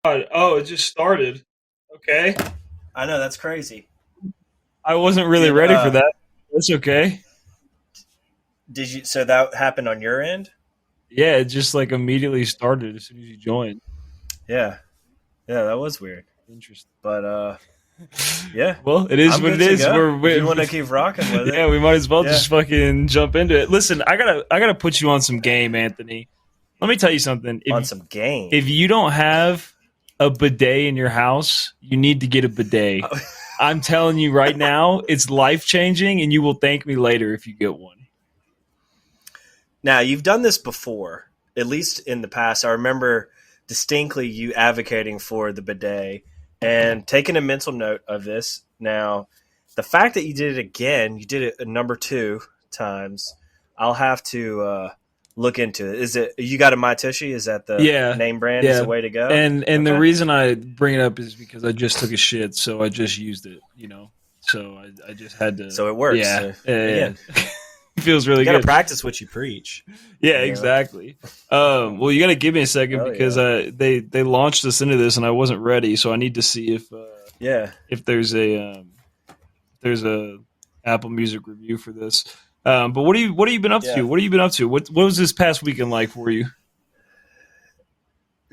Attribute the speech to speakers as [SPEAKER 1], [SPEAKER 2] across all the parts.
[SPEAKER 1] God. Oh, it just started. Okay.
[SPEAKER 2] I know that's crazy.
[SPEAKER 1] I wasn't really
[SPEAKER 2] Did
[SPEAKER 1] ready for that. That's okay.
[SPEAKER 2] did you? So that happened on your end?
[SPEAKER 1] Yeah, it just like immediately started as soon as you joined.
[SPEAKER 2] Yeah, yeah, that was weird.
[SPEAKER 1] Interesting.
[SPEAKER 2] But yeah,
[SPEAKER 1] Well, it is
[SPEAKER 2] I'm
[SPEAKER 1] what it
[SPEAKER 2] good to
[SPEAKER 1] is.
[SPEAKER 2] go.
[SPEAKER 1] We're,
[SPEAKER 2] If
[SPEAKER 1] we
[SPEAKER 2] you want to keep rocking with it,
[SPEAKER 1] yeah, we might as well
[SPEAKER 2] yeah.
[SPEAKER 1] just fucking jump into it. Listen, I gotta put you on some game, Anthony. Let me tell you something.
[SPEAKER 2] On some
[SPEAKER 1] If
[SPEAKER 2] game.
[SPEAKER 1] you don't have a bidet in your house, you need to get a bidet. I'm telling you right now, it's life changing, and you will thank me later if you get one.
[SPEAKER 2] Now you've done this before, at least in the past. I remember distinctly you advocating for the bidet and taking a mental note of this. Now, the fact that you did it again, you did it a number two times. I'll have to look into it. Is it you got a My Tushy? Is that the
[SPEAKER 1] Yeah,
[SPEAKER 2] name brand? Is
[SPEAKER 1] yeah.
[SPEAKER 2] the way to go?
[SPEAKER 1] And the
[SPEAKER 2] Okay.
[SPEAKER 1] reason I bring it up is because I just took a shit, so I just used it. So I just had to.
[SPEAKER 2] So it works.
[SPEAKER 1] Yeah, yeah.
[SPEAKER 2] Again,
[SPEAKER 1] It feels
[SPEAKER 2] you
[SPEAKER 1] really
[SPEAKER 2] got to
[SPEAKER 1] good.
[SPEAKER 2] practice what you preach.
[SPEAKER 1] Yeah,
[SPEAKER 2] You know?
[SPEAKER 1] exactly. Well, you got to give me a second
[SPEAKER 2] Hell
[SPEAKER 1] because
[SPEAKER 2] yeah.
[SPEAKER 1] they launched us into this and I wasn't ready, so I need to see
[SPEAKER 2] Yeah.
[SPEAKER 1] if there's a Apple Music review for this. But what have you been up to?
[SPEAKER 2] Yeah.
[SPEAKER 1] What have you been up to? What was this past weekend like for you?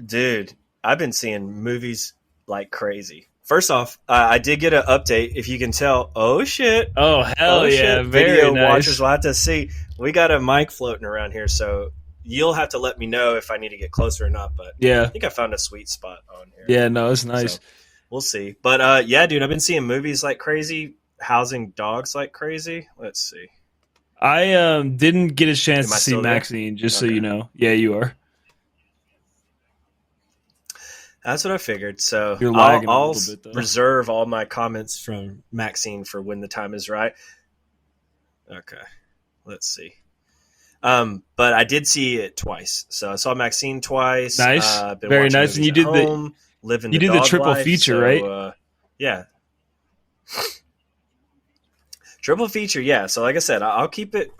[SPEAKER 2] Dude, I've been seeing movies like crazy. First off, I did get an update. If you can tell, oh shit,
[SPEAKER 1] Oh hell
[SPEAKER 2] oh
[SPEAKER 1] yeah!
[SPEAKER 2] shit,
[SPEAKER 1] Very
[SPEAKER 2] video watchers
[SPEAKER 1] nice.
[SPEAKER 2] will have to see. We got a mic floating around here, so you'll have to let me know if I need to get closer or not. But I
[SPEAKER 1] Yeah,
[SPEAKER 2] think I found a sweet spot on here,
[SPEAKER 1] yeah. No, it's nice.
[SPEAKER 2] so we'll see. But yeah, dude, I've been seeing movies like crazy, housing dogs like crazy. Let's see.
[SPEAKER 1] I didn't get a chance
[SPEAKER 2] Am
[SPEAKER 1] to
[SPEAKER 2] I
[SPEAKER 1] see
[SPEAKER 2] still there?
[SPEAKER 1] Maxine. Just so
[SPEAKER 2] Okay.
[SPEAKER 1] you know. Yeah, you are.
[SPEAKER 2] That's what I figured. So
[SPEAKER 1] You're
[SPEAKER 2] I'll,
[SPEAKER 1] lagging a
[SPEAKER 2] I'll
[SPEAKER 1] little bit though.
[SPEAKER 2] reserve all my comments from Maxine for when the time is right. Okay, let's see. But I did see it twice. So I saw Maxine twice.
[SPEAKER 1] Nice,
[SPEAKER 2] I've been
[SPEAKER 1] very
[SPEAKER 2] watching
[SPEAKER 1] nice. And
[SPEAKER 2] movies at home, living
[SPEAKER 1] you
[SPEAKER 2] the
[SPEAKER 1] did the
[SPEAKER 2] dog
[SPEAKER 1] triple
[SPEAKER 2] life.
[SPEAKER 1] feature,
[SPEAKER 2] So
[SPEAKER 1] right?
[SPEAKER 2] yeah, triple feature. Yeah. So like I said, I'll keep it.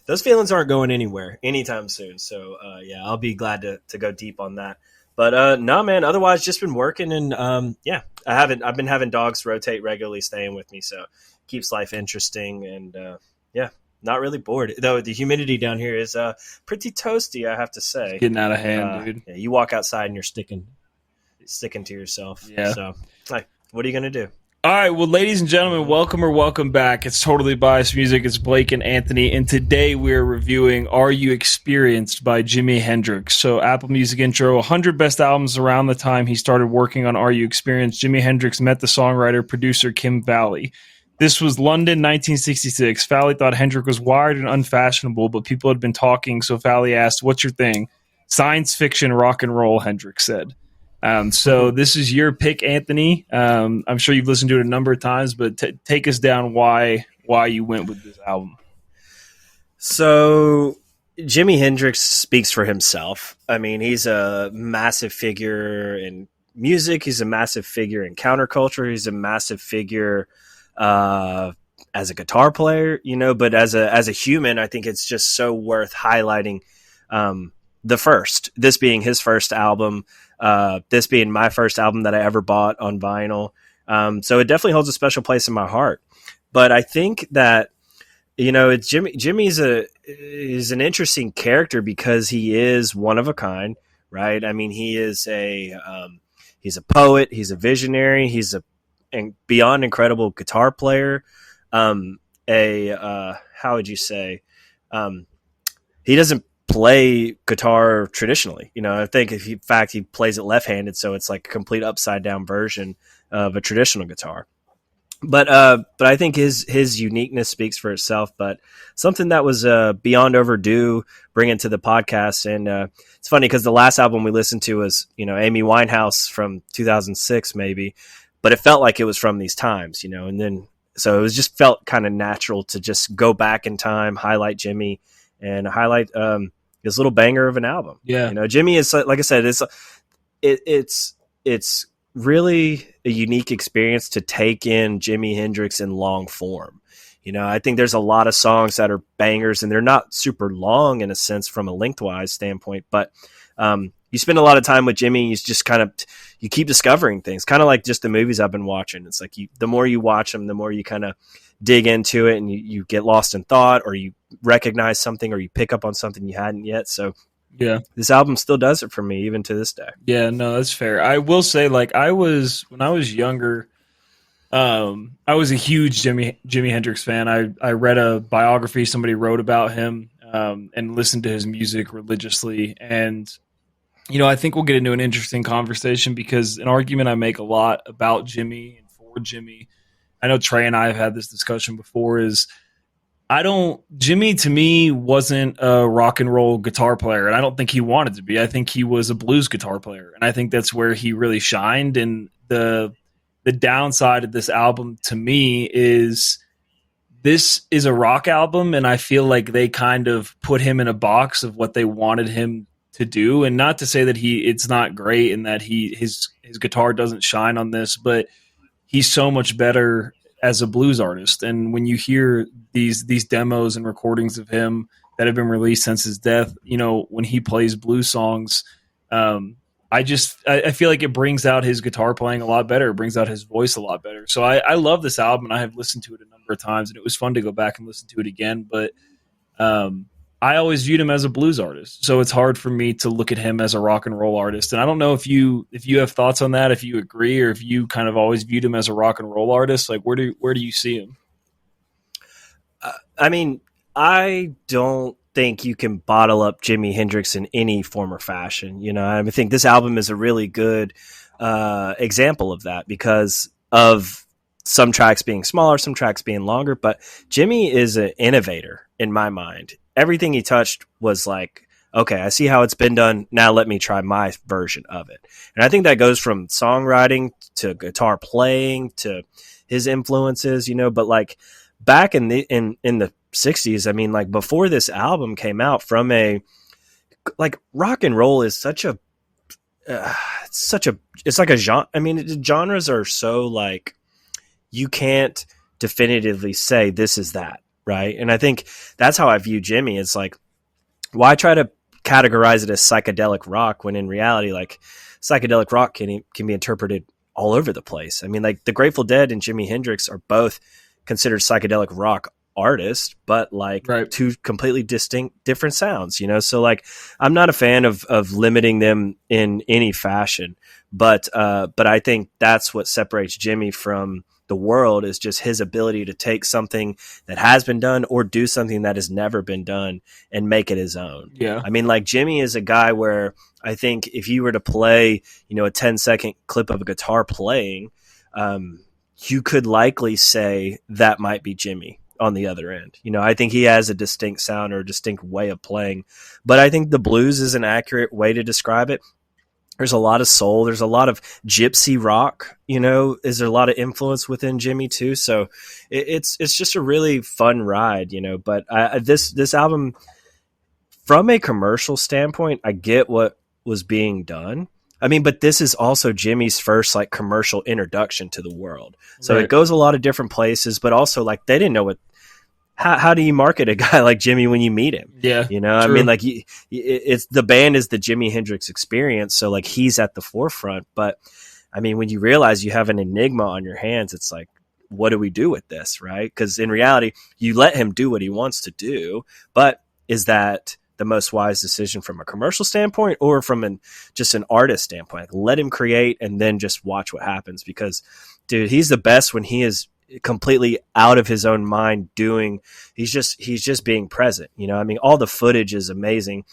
[SPEAKER 2] Those feelings aren't going anywhere anytime soon. So yeah, I'll be glad to go deep on that. But no, man. Otherwise, just been working and yeah, I haven't. I've been having dogs rotate regularly, staying with me, so keeps life interesting and yeah, not really bored. Though the humidity down here is pretty toasty, I have to
[SPEAKER 1] It's
[SPEAKER 2] say.
[SPEAKER 1] getting out of hand, dude.
[SPEAKER 2] Yeah, you walk outside and you're sticking to yourself.
[SPEAKER 1] Yeah.
[SPEAKER 2] So, like, what are you gonna do?
[SPEAKER 1] All right, well, ladies and gentlemen,
[SPEAKER 2] Mm-hmm.
[SPEAKER 1] welcome or welcome back. It's Totally Biased Music. It's Blake and Anthony, and today we're reviewing "Are You Experienced" by Jimi Hendrix. So, Apple Music intro: 100 best albums around the time he started working on "Are You Experienced." Jimi Hendrix met the songwriter producer Kim Fowley. This was London, 1966. Fowley thought Hendrix was wired and unfashionable, but people had been talking, so Fowley asked, "What's your thing?" "Science fiction, rock and roll," Hendrix said. So this is your pick, Anthony. I'm sure you've listened to it a number of times, but take us down why you went with this album.
[SPEAKER 2] So Jimi Hendrix speaks for himself. I mean, he's a massive figure in music. He's a massive figure in counterculture. He's a massive figure uh, as a guitar player, you know. But as a human, I think it's just so worth highlighting. The first, this being his first album, this being my first album that I ever bought on vinyl. So it definitely holds a special place in my heart. But I think that it's Jimmy's is an interesting character because he is one of a kind, right? I mean, he's a poet, he's a visionary, he's a and beyond incredible guitar player. A How would you say? He doesn't play guitar traditionally. I think in fact he plays it left-handed, so it's like a complete upside down version of a traditional guitar. But I think his uniqueness speaks for itself. But something that was beyond overdue bringing to the podcast, and it's funny because the last album we listened to was Amy Winehouse from 2006 maybe, but it felt like it was from these times, and then so it was just felt kind of natural to just go back in time, highlight Jimmy, and highlight this little banger of an album.
[SPEAKER 1] Yeah,
[SPEAKER 2] Jimmy is, like I said, it's really a unique experience to take in Jimi Hendrix in long form. I think there's a lot of songs that are bangers and they're not super long in a sense from a lengthwise standpoint, but you you spend a lot of time with Jimmy. You just kind of, you keep discovering things, kind of like just the movies I've been watching. It's like the more you watch them, the more you kind of dig into it, and you get lost in thought, or you recognize something, or you pick up on something you hadn't yet. So
[SPEAKER 1] Yeah.
[SPEAKER 2] this album still does it for me, even to this day.
[SPEAKER 1] Yeah, no, that's fair. I will say, like, when I was younger, I was a huge Jimi Hendrix fan. I read a biography somebody wrote about him, and listened to his music religiously. And, you know, I think we'll get into an interesting conversation, because an argument I make a lot about Jimmy and for Jimmy, I know Trey and I have had this discussion before, is Jimmy to me wasn't a rock and roll guitar player, and I don't think he wanted to be. I think he was a blues guitar player, and I think that's where he really shined. And the downside of this album to me is this is a rock album, and I feel like they kind of put him in a box of what they wanted him to do. And not to say that it's not great and that his guitar doesn't shine on this, but he's so much better as a blues artist. And when you hear these demos and recordings of him that have been released since his death, you know, when he plays blues songs, I feel like it brings out his guitar playing a lot better. It brings out his voice a lot better. So I love this album, and I have listened to it a number of times, and it was fun to go back and listen to it again. But I always viewed him as a blues artist, so it's hard for me to look at him as a rock and roll artist. And I don't know if you have thoughts on that, if you agree, or if you kind of always viewed him as a rock and roll artist. Like, where do you see him?
[SPEAKER 2] I mean, I don't think you can bottle up Jimi Hendrix in any form or fashion. You know, I think this album is a really good example of that, because of some tracks being smaller, some tracks being longer. But Jimmy is an innovator in my mind. Everything he touched was like, okay, I see how it's been done. Now let me try my version of it. And I think that goes from songwriting to guitar playing to his influences, you know. But like back in the 60s, I mean, like before this album came out, from a like rock and roll is such a it's like a genre. I mean, genres are so like, you can't definitively say this is that, right? And I think that's how I view Jimmy. It's like, why try to categorize it as psychedelic rock when in reality, like, psychedelic rock can be interpreted all over the place. I mean, like the Grateful Dead and Jimi Hendrix are both considered psychedelic rock artists, but like
[SPEAKER 1] Right.
[SPEAKER 2] two completely distinct different sounds, you know? So like, I'm not a fan of limiting them in any fashion, but I think that's what separates Jimmy from the world, is just his ability to take something that has been done or do something that has never been done and make it his own.
[SPEAKER 1] Yeah.
[SPEAKER 2] I mean, like Jimmy is a guy where I think if you were to play, you know, a 10-second clip of a guitar playing, you could likely say that might be Jimmy on the other end. You know, I think he has a distinct sound or a distinct way of playing, but I think the blues is an accurate way to describe it. There's a lot of soul. There's a lot of gypsy rock, you know, is there a lot of influence within Jimmy too. So it's just a really fun ride, you know, but this album, from a commercial standpoint, I get what was being done. I mean, but this is also Jimmy's first like commercial introduction to the world. So
[SPEAKER 1] Right.
[SPEAKER 2] It goes a lot of different places, but also like they didn't know how do you market a guy like Jimmy when you meet him?
[SPEAKER 1] Yeah.
[SPEAKER 2] You know,
[SPEAKER 1] True.
[SPEAKER 2] I mean, like it's the band is the Jimi Hendrix experience. So like he's at the forefront, but I mean, when you realize you have an enigma on your hands, it's like, what do we do with this? Right. Cause in reality, you let him do what he wants to do, but is that the most wise decision from a commercial standpoint or from just an artist standpoint? Like, let him create and then just watch what happens, because dude, he's the best when he is completely out of his own mind he's just being present, you know. I mean, all the footage is amazing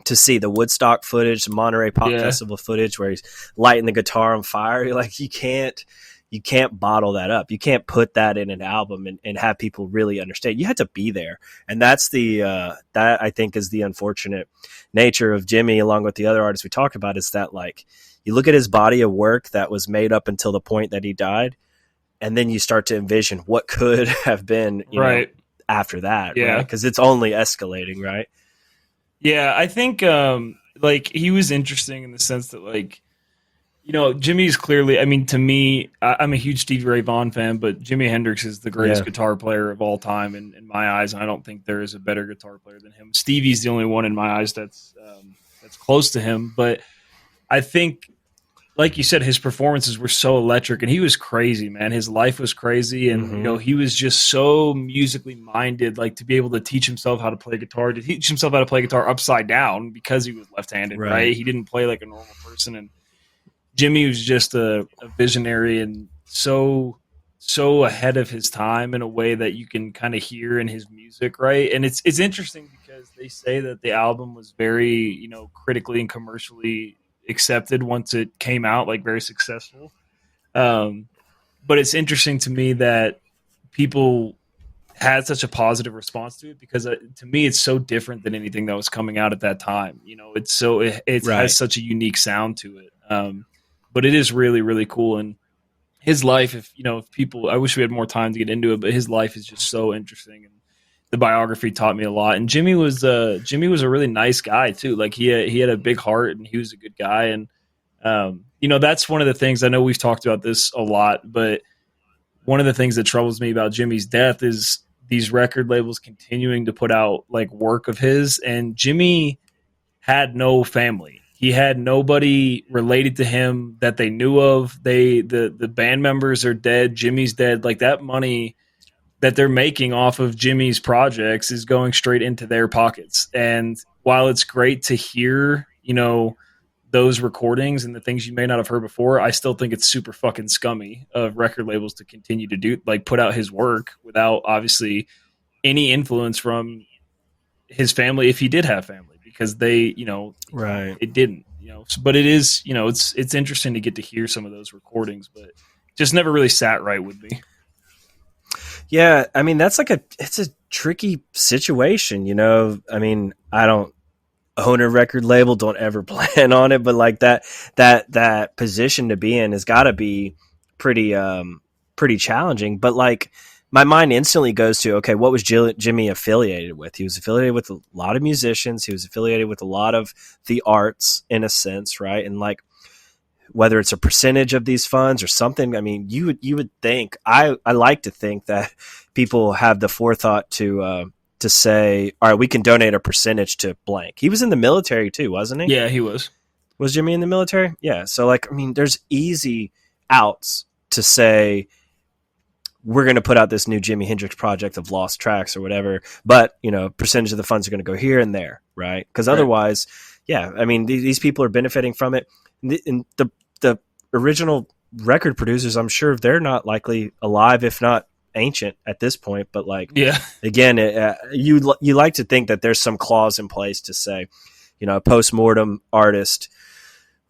[SPEAKER 2] to see, the Woodstock footage, the Monterey Pop Festival footage where he's lighting the guitar on fire. You're like, you can't bottle that up. You can't put that in an album and have people really understand. You had to be there. And that's that I think is the unfortunate nature of Jimmy, along with the other artists we talked about, is that like, you look at his body of work that was made up until the point that he died, and then you start to envision what could have been, you know, after that.
[SPEAKER 1] Yeah.
[SPEAKER 2] Right? Cause it's only escalating. Right.
[SPEAKER 1] Yeah. I think, like, he was interesting in the sense that, like, you know, Jimmy's clearly, I mean, to me, I'm a huge Stevie Ray Vaughan fan, but Jimi Hendrix is the greatest guitar player of all time in my eyes. And I don't think there is a better guitar player than him. Stevie's the only one in my eyes that's that's close to him. But I think, like you said, his performances were so electric, and he was crazy, man. His life was crazy, and you know, he was just so musically minded. Like, to be able to teach himself how to play guitar, to teach himself how to play guitar upside down because he was left-handed, right? He didn't play like a normal person, and Jimmy was just a visionary and so ahead of his time in a way that you can kind of hear in his music, right? And it's interesting because they say that the album was very, you know, critically and commercially accepted once it came out, like very successful. But it's interesting to me that people had such a positive response to it because to me it's so different than anything that was coming out at that time. You know, it has such a unique sound to it. But it is really, really cool. And his life, if people, I wish we had more time to get into it, but his life is just so interesting. And the biography taught me a lot. And Jimmy was a really nice guy too. Like he had a big heart and he was a good guy. And, that's one of the things, I know we've talked about this a lot, but one of the things that troubles me about Jimmy's death is these record labels continuing to put out like work of his. And Jimmy had no family. He had nobody related to him that they knew of. The band members are dead. Jimmy's dead. Like, that money that they're making off of Jimmy's projects is going straight into their pockets. And while it's great to hear, those recordings and the things you may not have heard before, I still think it's super fucking scummy of record labels to continue to put out his work without obviously any influence from his family, if he did have family. Because they, it didn't, but it is, it's interesting to get to hear some of those recordings, but just never really sat right with me.
[SPEAKER 2] Yeah. I mean, it's a tricky situation, I mean, I don't own a record label, don't ever plan on it, but like that position to be in has got to be pretty challenging. But like, my mind instantly goes to, okay, what was Jimmy affiliated with? He was affiliated with a lot of musicians. He was affiliated with a lot of the arts in a sense, right? And like, whether it's a percentage of these funds or something, I mean, you would think, I like to think that people have the forethought to say, all right, we can donate a percentage to blank. He was in the military too, wasn't he?
[SPEAKER 1] Yeah, he was.
[SPEAKER 2] Was Jimmy in the military? Yeah. So like, I mean, there's easy outs to say, we're going to put out this new Jimi Hendrix project of lost tracks or whatever, but percentage of the funds are going to go here and there, right? Because otherwise, yeah, I mean, these people are benefiting from it. And the original record producers, I'm sure they're not likely alive, if not ancient at this point. But like, yeah, again, you like to think that there's some clause in place to say, a post-mortem artist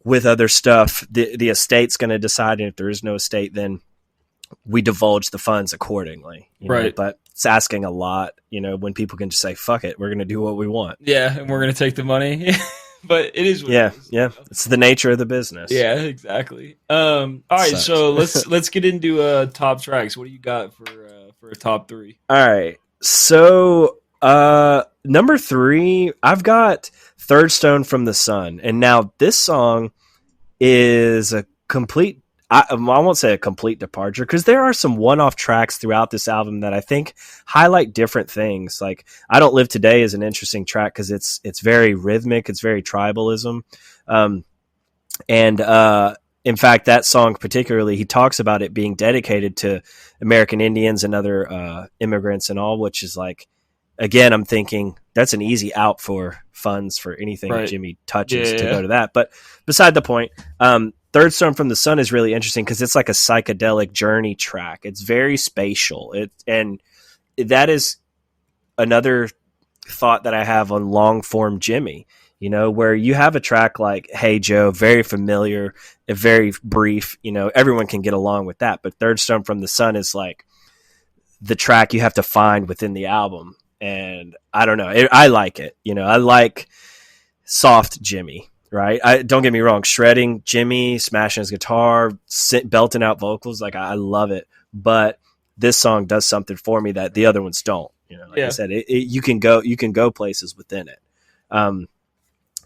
[SPEAKER 2] with other stuff, the estate's going to decide, and if there is no estate, then we divulge the funds accordingly,
[SPEAKER 1] right?
[SPEAKER 2] But it's asking a lot, when people can just say, fuck it, we're going to do what we want.
[SPEAKER 1] Yeah. And we're going to take the money, but it is.
[SPEAKER 2] Yeah. It's the nature of the business.
[SPEAKER 1] Yeah, exactly. All right. Sucks. So let's get into top tracks. What do you got for a top three?
[SPEAKER 2] All right. So, number 3, I've got Third Stone from the Sun. And now this song is a complete, I won't say a complete departure, because there are some one-off tracks throughout this album that I think highlight different things. Like I Don't Live Today is an interesting track because it's very rhythmic, it's very tribalism, and in fact, that song particularly, he talks about it being dedicated to American Indians and other immigrants and all, which is like, again, I'm thinking that's an easy out for funds for anything Jimmy touches to go to that. But beside the point, Third Stone from the Sun is really interesting because it's like a psychedelic journey track. It's very spatial. And that is another thought that I have on long form Jimmy, where you have a track like Hey Joe, very familiar, very brief, everyone can get along with that. But Third Stone from the Sun is like the track you have to find within the album. And I don't know, I like it. I like soft Jimmy. Right. Don't get me wrong. Shredding Jimmy, smashing his guitar, belting out vocals. Like I love it. But this song does something for me that the other ones don't. I said, you can go places within it.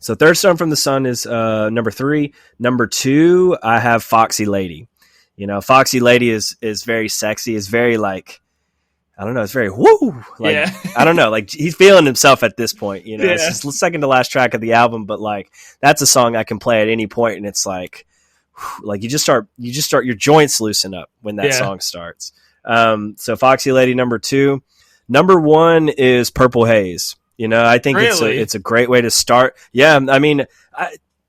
[SPEAKER 2] So Third Stone from the Sun is number 3. Number 2, I have Foxy Lady. Foxy Lady is very sexy. Is very like, I don't know. It's very woo. Like,
[SPEAKER 1] Yeah.
[SPEAKER 2] I don't know. Like, he's feeling himself at this point. You know,
[SPEAKER 1] Yeah.
[SPEAKER 2] it's the second to last track of the album, but like that's a song I can play at any point, and it's like you just start your joints loosen up when that song starts. So Foxy Lady number 2, number 1 is Purple Haze. You know, I think it's a great way to start. Yeah, I mean,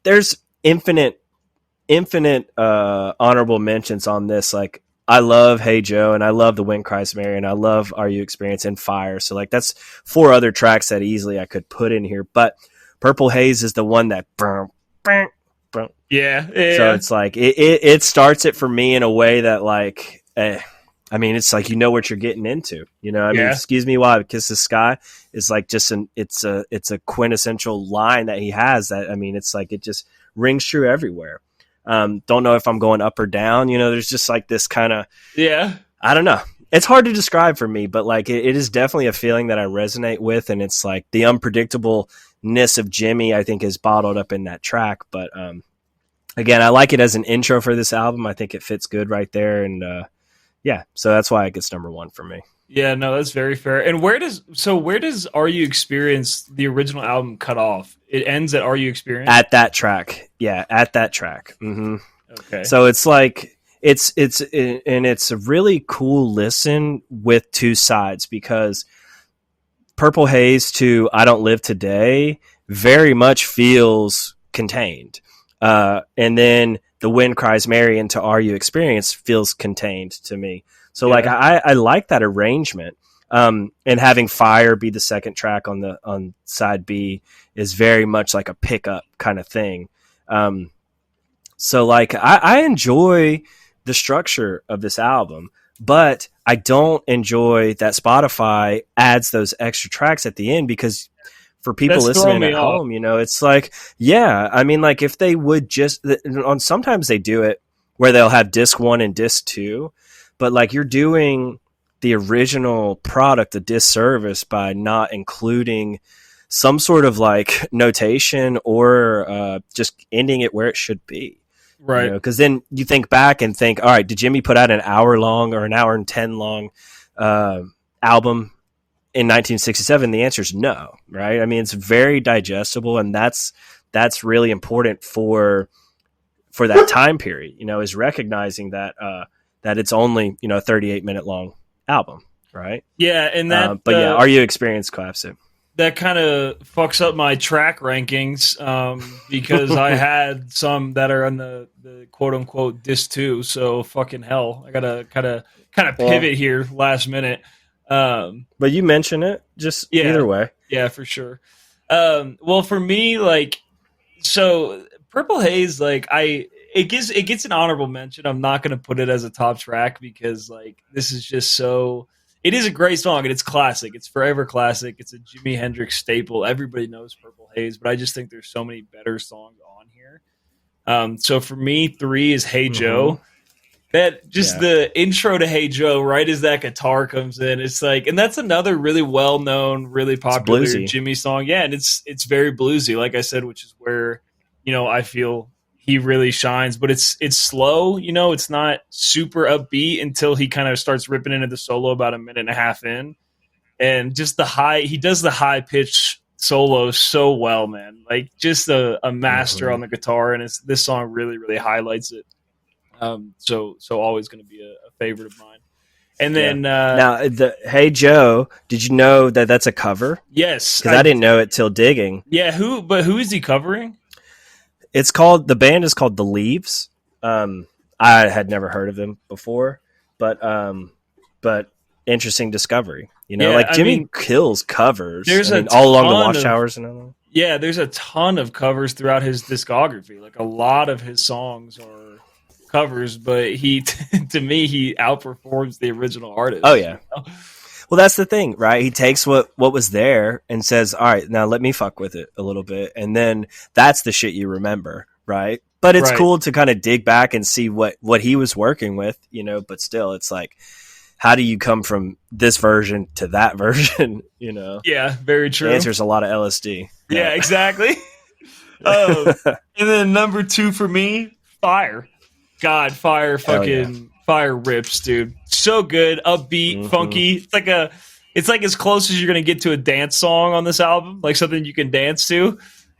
[SPEAKER 2] there's infinite honorable mentions on this. Like, I love Hey Joe, and I love The Wind Cries Mary, and I love Are You Experiencing Fire. So like that's 4 other tracks that easily I could put in here, but Purple Haze is the one that
[SPEAKER 1] Yeah.
[SPEAKER 2] So it's like it starts it for me in a way that like I mean, it's like you know what you're getting into. You know, I mean, Excuse Me While I Kiss the Sky is like just it's a quintessential line that he has that, I mean, it's like it just rings true everywhere. Don't know if I'm going up or down. You know, there's just like this kind of I don't know. It's hard to describe for me, but like it is definitely a feeling that I resonate with, and it's like the unpredictableness of Jimmy, I think, is bottled up in that track. But again, I like it as an intro for this album. I think it fits good right there, and yeah, so that's why it gets number 1 for me.
[SPEAKER 1] Yeah, no, that's very fair. And where does Are You Experienced, the original album, cut off? It ends at Are You Experienced?
[SPEAKER 2] At that track. Yeah, at that track. Mm-hmm.
[SPEAKER 1] Okay.
[SPEAKER 2] So it's like it's a really cool listen with 2 sides, because Purple Haze to I Don't Live Today very much feels contained. And then The Wind Cries Mary into Are You Experienced feels contained to me. So like I like that arrangement. And having Fire be the second track on side B is very much like a pickup kind of thing. So like I enjoy the structure of this album, but I don't enjoy that Spotify adds those extra tracks at the end, because for people listening at home, you know, it's like, yeah, I mean, like if they would just sometimes they do it where they'll have disc 1 and disc 2, but like you're doing the original product a disservice by not including some sort of like notation or just ending it where it should be. Right. Because then you think back and think, all right, did Jimmy put out an hour long or an hour and 10 long album in 1967? The answer is no, right? I mean, it's very digestible, and that's really important for that time period, you know, is recognizing that that it's only, you know, a 38-minute long album, right?
[SPEAKER 1] Yeah, and that
[SPEAKER 2] but yeah, Are You Experienced claps it.
[SPEAKER 1] That kind of fucks up my track rankings because I had some that are on the quote unquote disc 2, so fucking hell, I gotta kind of pivot here last minute.
[SPEAKER 2] But you mention it, just either way.
[SPEAKER 1] Yeah, for sure. Well, for me, like, so Purple Haze, like it gets an honorable mention. I'm not going to put it as a top track because like this is just so. It is a great song and it's classic. It's forever classic. It's a Jimi Hendrix staple. Everybody knows Purple Haze, but I just think there's so many better songs on here. So for me, 3 is Hey Joe. That just the intro to Hey Joe, right as that guitar comes in, it's like, and that's another really well known, really popular Jimmy song. Yeah, and it's very bluesy, like I said, which is where, you know, I feel he really shines. But it's slow, you know, it's not super upbeat until he kind of starts ripping into the solo about a minute and a half in, and just he does the high pitch solo so well, man. Like just a master on the guitar, and this song really really highlights it. So always going to be a favorite of mine. And then
[SPEAKER 2] now the Hey Joe, did you know that that's a cover?
[SPEAKER 1] Yes,
[SPEAKER 2] because I didn't know it till digging.
[SPEAKER 1] Yeah, who is he covering?
[SPEAKER 2] The band is called The Leaves. I had never heard of them before, but interesting discovery. You know, like Jimmy kills covers.
[SPEAKER 1] There's
[SPEAKER 2] all along the Watchtowers and all.
[SPEAKER 1] Yeah, there's a ton of covers throughout his discography. Like a lot of his songs are covers, but to me he outperforms the original artist.
[SPEAKER 2] Oh yeah.
[SPEAKER 1] You know?
[SPEAKER 2] Well, that's the thing, right? He takes what was there and says, all right, now let me fuck with it a little bit. And then that's the shit you remember, right? But it's cool to kind of dig back and see what he was working with, you know, but still it's like, how do you come from this version to that version, you know?
[SPEAKER 1] Yeah, very true.
[SPEAKER 2] The answer is a lot of LSD.
[SPEAKER 1] Yeah, exactly. And then number 2 for me, Fire. God, Fire rips, dude. so good, upbeat, funky. It's like as close as you're gonna get to a dance song on this album, like something you can dance to.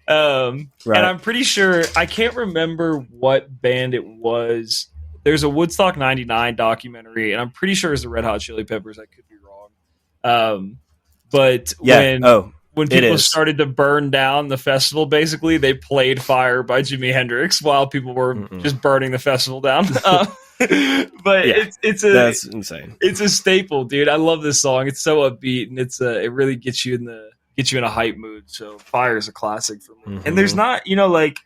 [SPEAKER 1] And I'm pretty sure, I can't remember what band it was. There's a Woodstock 99 documentary, and I'm pretty sure it's the Red Hot Chili Peppers. I could be wrong. But when people started to burn down the festival, basically, they played Fire by Jimi Hendrix while people were just burning the festival down. But that's insane. It's a staple, dude. I love this song. It's so upbeat, and it really gets you in a hype mood. So Fire is a classic for me. And there's not, like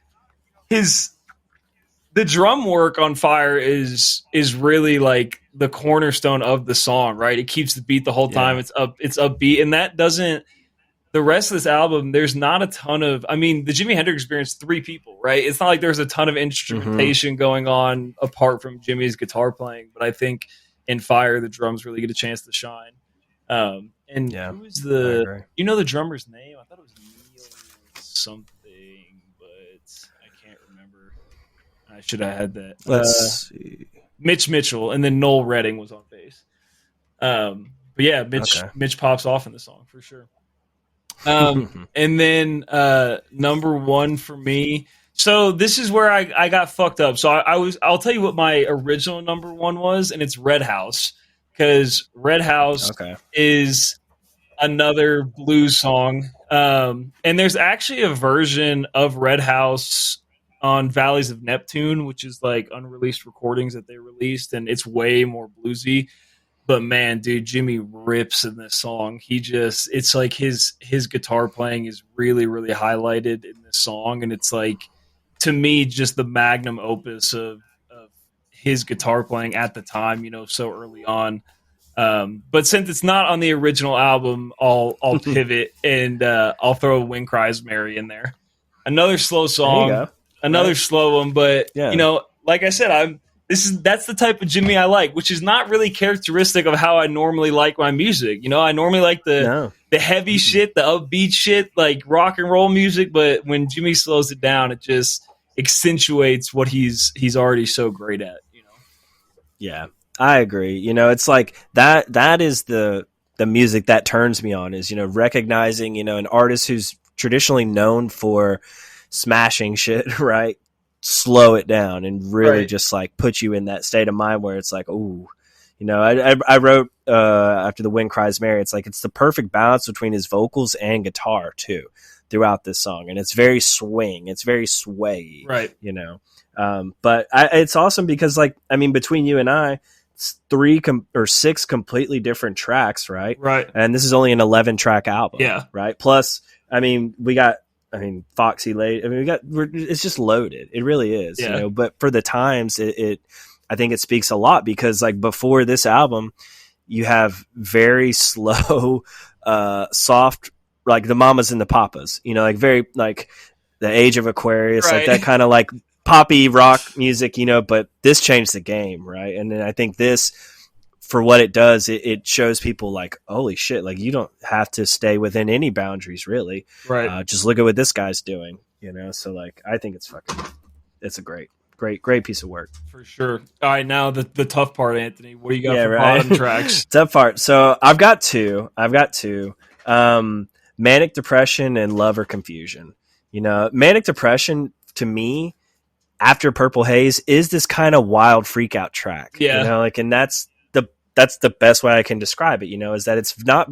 [SPEAKER 1] the drum work on Fire is really like the cornerstone of the song, right? It keeps the beat the whole time. It's upbeat, and that doesn't. The rest of this album, there's not a ton of. I mean, the Jimi Hendrix Experience, 3 people, right? It's not like there's a ton of instrumentation going on apart from Jimmy's guitar playing. But I think in Fire, the drums really get a chance to shine. Who is the drummer's name? I thought it was Neil something, but I can't remember. I should have had that.
[SPEAKER 2] Let's see.
[SPEAKER 1] Mitch Mitchell, and then Noel Redding was on bass. But yeah, Mitch pops off in the song for sure. And then number 1 for me. So this is where I got fucked up. So I'll tell you what my original number 1 was, and it's Red House, because Red House is another blues song. And there's actually a version of Red House on Valleys of Neptune, which is like unreleased recordings that they released, and it's way more bluesy. But man, dude, Jimmy rips in this song. It's like his guitar playing is really, really highlighted in this song. And it's like, to me, just the magnum opus of his guitar playing at the time, so early on. But since it's not on the original album, I'll pivot and I'll throw When Cries Mary in there. Another slow song, another slow one. But, like I said, that's the type of Jimmy I like, which is not really characteristic of how I normally like my music. I normally like the heavy shit, the upbeat shit, like rock and roll music. But when Jimmy slows it down, it just accentuates what he's already so great at.
[SPEAKER 2] Yeah, I agree. It's like that is the music that turns me on, is recognizing an artist who's traditionally known for smashing shit, right? Slow it down and really just like put you in that state of mind where it's like, ooh, I wrote after the Wind Cries Mary, it's like it's the perfect balance between his vocals and guitar too throughout this song, and it's very swing, it's very sway,
[SPEAKER 1] right?
[SPEAKER 2] But it's awesome because, like, I mean, between you and I, it's 6 completely different tracks, right?
[SPEAKER 1] Right.
[SPEAKER 2] And this is only an 11-track album, right? Plus, I mean, Foxy Lady. I mean, it's just loaded. It really is, But for the times, I think it speaks a lot because, like, before this album, you have very slow, soft, like the Mamas and the Papas. Like very like the Age of Aquarius, like that kind of like poppy rock music. But this changed the game, right? And then I think this, for what it does, it shows people like, holy shit, like you don't have to stay within any boundaries, really.
[SPEAKER 1] Right.
[SPEAKER 2] Just look at what this guy's doing, So like, I think it's a great piece of work.
[SPEAKER 1] For sure. All right, now the tough part, Anthony. What do you got for bottom tracks?
[SPEAKER 2] Tough part. So I've got two. Manic Depression and Lover Confusion. Manic Depression to me, after Purple Haze, is this kind of wild freak out track.
[SPEAKER 1] Yeah.
[SPEAKER 2] And that's the best way I can describe it, is that it's not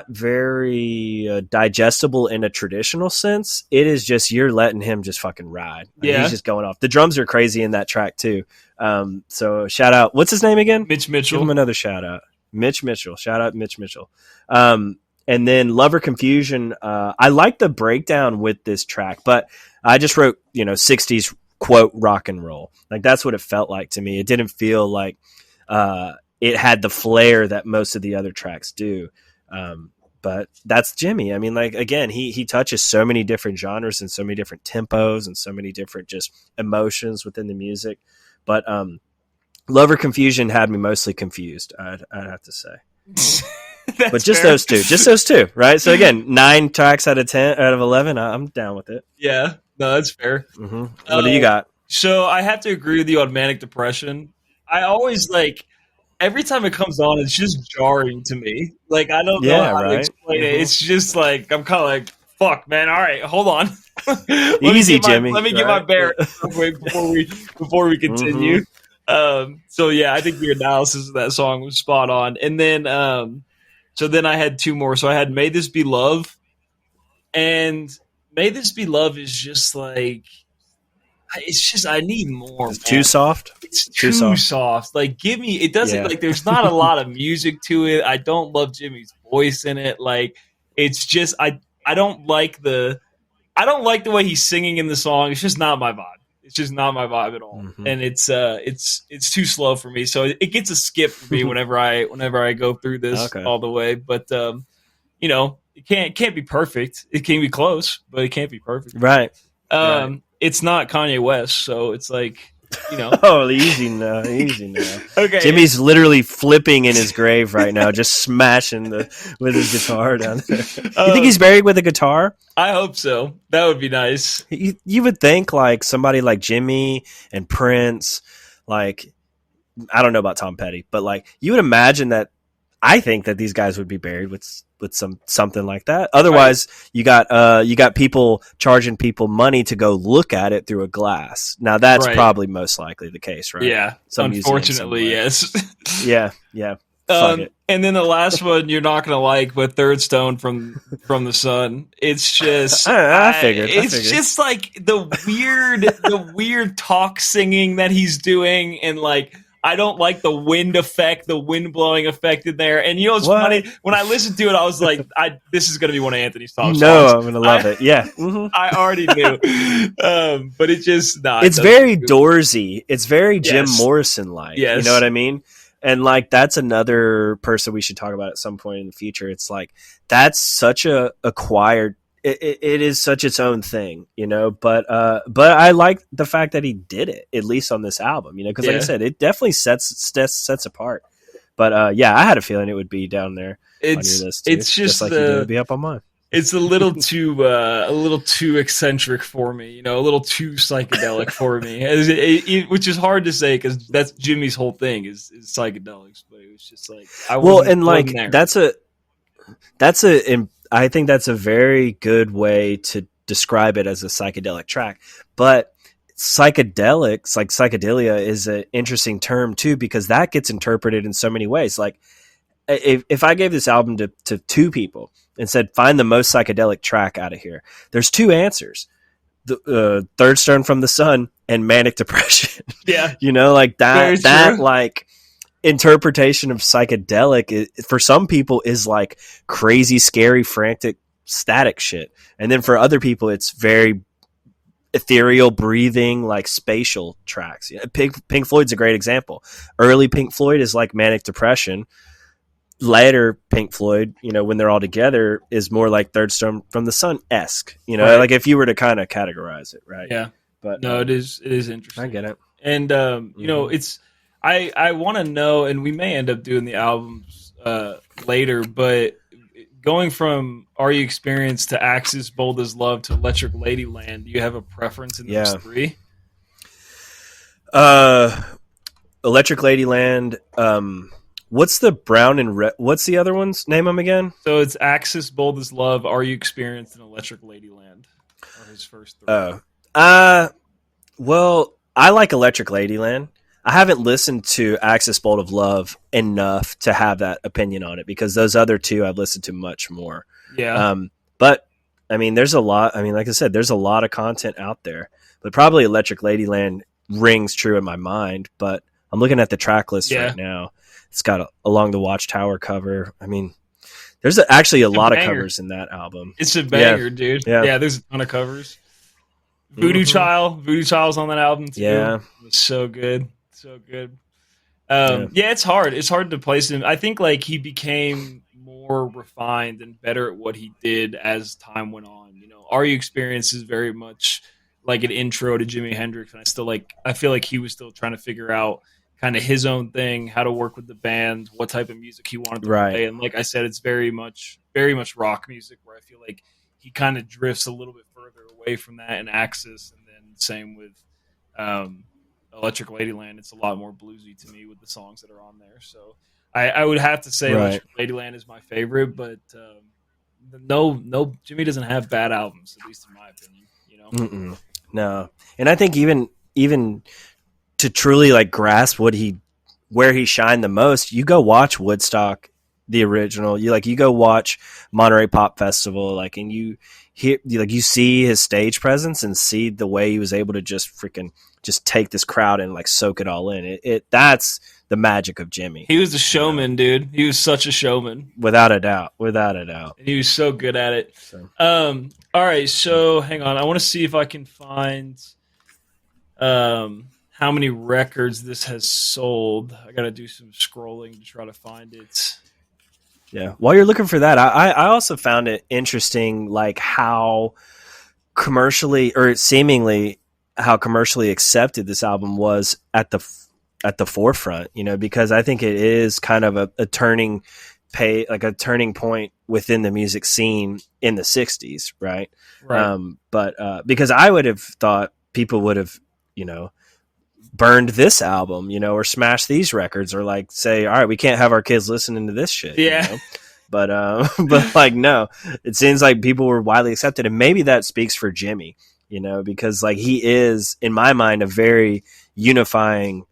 [SPEAKER 2] very digestible in a traditional sense. It is just, you're letting him just fucking ride. He's just going off. The drums are crazy in that track too. So shout out, what's his name again?
[SPEAKER 1] Mitch Mitchell.
[SPEAKER 2] Give him another shout out. Mitch Mitchell. Shout out Mitch Mitchell. And then Lover Confusion. I like the breakdown with this track, but I just wrote, 60s quote rock and roll. Like that's what it felt like to me. It didn't feel like it had the flair that most of the other tracks do. But that's Jimmy. I mean, like, again, he touches so many different genres and so many different tempos and so many different just emotions within the music. But Lover Confusion had me mostly confused, I'd have to say. But just fair. those two, right? So again, 9 tracks out of 11, I'm down with it.
[SPEAKER 1] Yeah, no, that's fair.
[SPEAKER 2] Mm-hmm. What do you got?
[SPEAKER 1] So I have to agree with you on Manic Depression. I always like every time it comes on, it's just jarring to me. Like I don't know
[SPEAKER 2] Yeah,
[SPEAKER 1] how to
[SPEAKER 2] right.
[SPEAKER 1] explain it. It's just like I'm kind of like, fuck, man. All right, hold on.
[SPEAKER 2] Easy,
[SPEAKER 1] Let
[SPEAKER 2] Jimmy.
[SPEAKER 1] me get my
[SPEAKER 2] Right.
[SPEAKER 1] bearings real quick before we
[SPEAKER 2] Mm-hmm.
[SPEAKER 1] continue. So yeah, I think your analysis of that song was spot on. And then so then I had two more. So I had "May This Be Love," and "May This Be Love" is just like it's just I need more,
[SPEAKER 2] It's too
[SPEAKER 1] man.
[SPEAKER 2] soft.
[SPEAKER 1] It's
[SPEAKER 2] Too
[SPEAKER 1] too
[SPEAKER 2] soft.
[SPEAKER 1] soft. Like, give me. It doesn't
[SPEAKER 2] Yeah.
[SPEAKER 1] like. There's not a lot of music to it. I don't love Jimmy's voice in it. Like, it's just I don't like the I don't like the way he's singing in the song. It's just not my vibe. It's just not my vibe at all.
[SPEAKER 2] Mm-hmm.
[SPEAKER 1] And it's too slow for me. So it gets a skip for me whenever I go through this
[SPEAKER 2] Okay.
[SPEAKER 1] all the way. But you know, it can't be perfect. It can be close, but it can't be perfect.
[SPEAKER 2] Right. Right.
[SPEAKER 1] It's not Kanye West, so it's like, you know.
[SPEAKER 2] Oh, easy now. Easy now.
[SPEAKER 1] Okay.
[SPEAKER 2] Jimmy's literally flipping in his grave right now, just smashing with his guitar down there. You think he's buried with a guitar?
[SPEAKER 1] I hope so. That would be nice.
[SPEAKER 2] You would think like somebody like Jimmy and Prince, like I don't know about Tom Petty, but like you would imagine that. I think that these guys would be buried with something like that. Otherwise, you got people charging people money to go look at it through a glass. Now that's
[SPEAKER 1] Right.
[SPEAKER 2] probably most likely the case, right?
[SPEAKER 1] Yeah.
[SPEAKER 2] Some museum
[SPEAKER 1] Unfortunately,
[SPEAKER 2] somewhere.
[SPEAKER 1] yes.
[SPEAKER 2] Yeah, yeah. Fuck it.
[SPEAKER 1] And then the last one you're not gonna like, but Third Stone from the Sun. It's just
[SPEAKER 2] I figured.
[SPEAKER 1] It's just like the weird talk singing that he's doing, and like I don't like the wind effect, the wind blowing effect in there. And you know, it's funny when I listened to it, I was like, this is gonna be one of Anthony's top songs.
[SPEAKER 2] I'm gonna love it. Yeah,
[SPEAKER 1] I already knew. But it just
[SPEAKER 2] it's very Doorsy. It's very Jim Morrison like.
[SPEAKER 1] Yes.
[SPEAKER 2] You know what I mean? And like that's another person we should talk about at some point in the future. It's like that's such a acquired. It is such its own thing, you know. But I like the fact that he did it at least on this album, you know, because like I said, it definitely sets apart. But yeah, I had a feeling it would be down there on your list too,
[SPEAKER 1] it's just
[SPEAKER 2] like you did, it'd be up on mine.
[SPEAKER 1] It's a little too eccentric for me, you know, a little too psychedelic for me, which is hard to say because that's Jimmy's whole thing is psychedelics. But it was just like
[SPEAKER 2] I think that's a very good way to describe it as a psychedelic track. But psychedelics, like psychedelia, is an interesting term too because that gets interpreted in so many ways. Like if I gave this album to two people and said, find the most psychedelic track out of here, there's two answers. The Third Stone from the Sun and Manic Depression.
[SPEAKER 1] Yeah.
[SPEAKER 2] You know, like that like interpretation of psychedelic for some people is like crazy, scary, frantic, static shit. And then for other people, it's very ethereal, breathing, like spatial tracks. Pink Floyd's a great example. Early Pink Floyd is like Manic Depression. Later Pink Floyd, you know, when they're all together, is more like Third Stone from the Sun-esque, you know, right. Like if you were to kind of categorize it, right?
[SPEAKER 1] Yeah.
[SPEAKER 2] But
[SPEAKER 1] no, it is interesting.
[SPEAKER 2] I get it.
[SPEAKER 1] And you know, it's I want to know, and we may end up doing the albums later, but going from Are You Experienced to Axis Bold as Love to Electric Ladyland, do you have a preference in those three?
[SPEAKER 2] Electric Ladyland, what's the brown and red? What's the other ones? Name them again.
[SPEAKER 1] So it's Axis Bold as Love, Are You Experienced, and Electric Ladyland are his first three.
[SPEAKER 2] Well, I like Electric Ladyland. I haven't listened to Axis Bolt of Love enough to have that opinion on it because those other two I've listened to much more.
[SPEAKER 1] Yeah.
[SPEAKER 2] But I mean, there's a lot. I mean, like I said, there's a lot of content out there, but probably Electric Ladyland rings true in my mind. But I'm looking at the track list right now. It's got Along the Watchtower cover. I mean, there's actually a lot of covers in that album.
[SPEAKER 1] It's a banger, dude. Yeah, there's a ton of covers. Voodoo Child's on that album too.
[SPEAKER 2] Yeah,
[SPEAKER 1] it's so good. So good. It's hard. It's hard to place him. I think like he became more refined and better at what he did as time went on. You know, Are You Experienced is very much like an intro to Jimi Hendrix, and I feel like he was still trying to figure out kind of his own thing, how to work with the band, what type of music he wanted to play. And like I said, it's very much rock music where I feel like he kind of drifts a little bit further away from that in Axis, and then same with Electric Ladyland, it's a lot more bluesy to me with the songs that are on there. So I would have to say
[SPEAKER 2] Right.
[SPEAKER 1] Electric Ladyland is my favorite, but no, Jimmy doesn't have bad albums, at least in my opinion. You know,
[SPEAKER 2] No, and I think even to truly like grasp where he shined the most, you go watch Woodstock, the original. You go watch Monterey Pop Festival, like, and you see his stage presence and see the way he was able to just take this crowd and like soak it all in. That's the magic of Jimmy.
[SPEAKER 1] He was a showman, dude. He was such a showman,
[SPEAKER 2] without a doubt.
[SPEAKER 1] And he was so good at it.
[SPEAKER 2] So.
[SPEAKER 1] All right, so hang on. I want to see if I can find how many records this has sold. I got to do some scrolling to try to find it.
[SPEAKER 2] Yeah. While you're looking for that, I also found it interesting, like how commercially accepted this album was at the forefront, because I think it is kind of a turning point within the music scene in the 60s, right? But because I would have thought people would have, burned this album, or smashed these records, or like say, all right, we can't have our kids listening to this shit.
[SPEAKER 1] Yeah.
[SPEAKER 2] But like, no, it seems like people were widely accepted, and maybe that speaks for Jimmy, because like he is, in my mind, a very unifying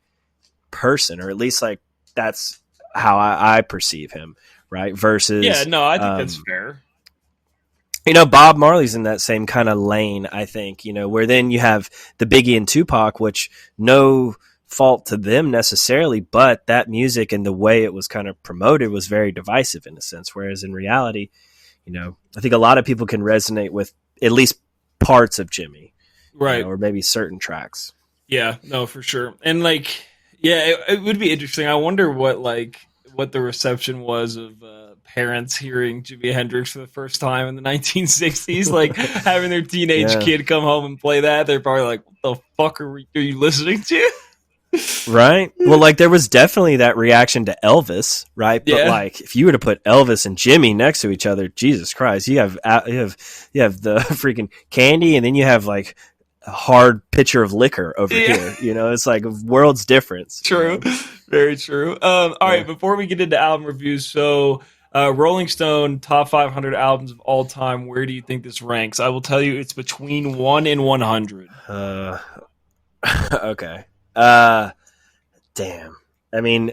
[SPEAKER 2] person, or at least like that's how I perceive him, right? Versus,
[SPEAKER 1] I think that's fair.
[SPEAKER 2] Bob Marley's in that same kind of lane, I think, where then you have the Biggie and Tupac, which no fault to them necessarily, but that music and the way it was kind of promoted was very divisive in a sense. Whereas in reality, I think a lot of people can resonate with at least parts of Jimmy,
[SPEAKER 1] right?
[SPEAKER 2] Or maybe certain tracks.
[SPEAKER 1] Yeah, no, for sure. And like, yeah, it would be interesting. I wonder what the reception was of parents hearing Jimi Hendrix for the first time in the 1960s, like having their teenage kid come home and play that. They're probably like, what the fuck are you listening to?
[SPEAKER 2] Right. Well, like there was definitely that reaction to Elvis, right? But like if you were to put Elvis and Jimmy next to each other, Jesus Christ, you have the freaking candy, and then you have like a hard pitcher of liquor over here. It's like a world's difference.
[SPEAKER 1] True. Very true. All right, before we get into album reviews, so Rolling Stone top 500 albums of all time, where do you think this ranks? I will tell you it's between 1 and 100.
[SPEAKER 2] Okay. Damn. I mean,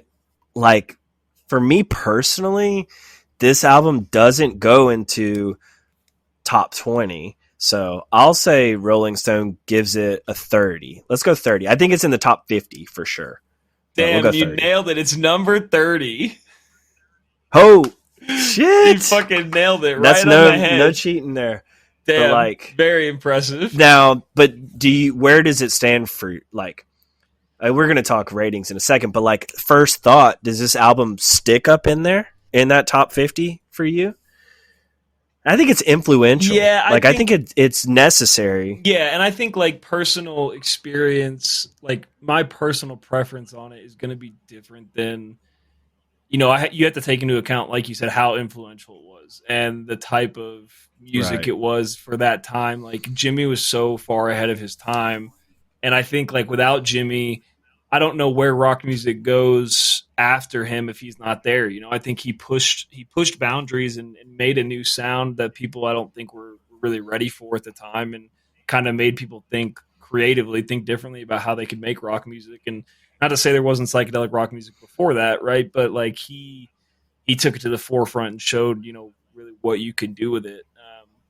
[SPEAKER 2] like, for me personally, this album doesn't go into top 20. So I'll say Rolling Stone gives it a 30. Let's go 30. I think it's in the top 50 for sure.
[SPEAKER 1] Damn, we'll you nailed it. It's number 30.
[SPEAKER 2] Oh, shit.
[SPEAKER 1] You fucking nailed it.
[SPEAKER 2] That's
[SPEAKER 1] right on the head.
[SPEAKER 2] No cheating there.
[SPEAKER 1] Damn,
[SPEAKER 2] but like,
[SPEAKER 1] very impressive.
[SPEAKER 2] Now, but where does it stand for, like, we're going to talk ratings in a second, but like, first thought, does this album stick up in there, in that top 50 for you? I think it's influential. Yeah, I think it's necessary.
[SPEAKER 1] Yeah, and I think like personal experience, like my personal preference on it is going to be different than, you have to take into account, like you said, how influential it was and the type of music it was for that time. Like Jimmy was so far ahead of his time, and I think like without Jimmy, I don't know where rock music goes after him if he's not there. I think he pushed boundaries and made a new sound that people I don't think were really ready for at the time, and kind of made people think creatively, think differently about how they could make rock music. And not to say there wasn't psychedelic rock music before that, right? But like he took it to the forefront and showed, really what you can do with it.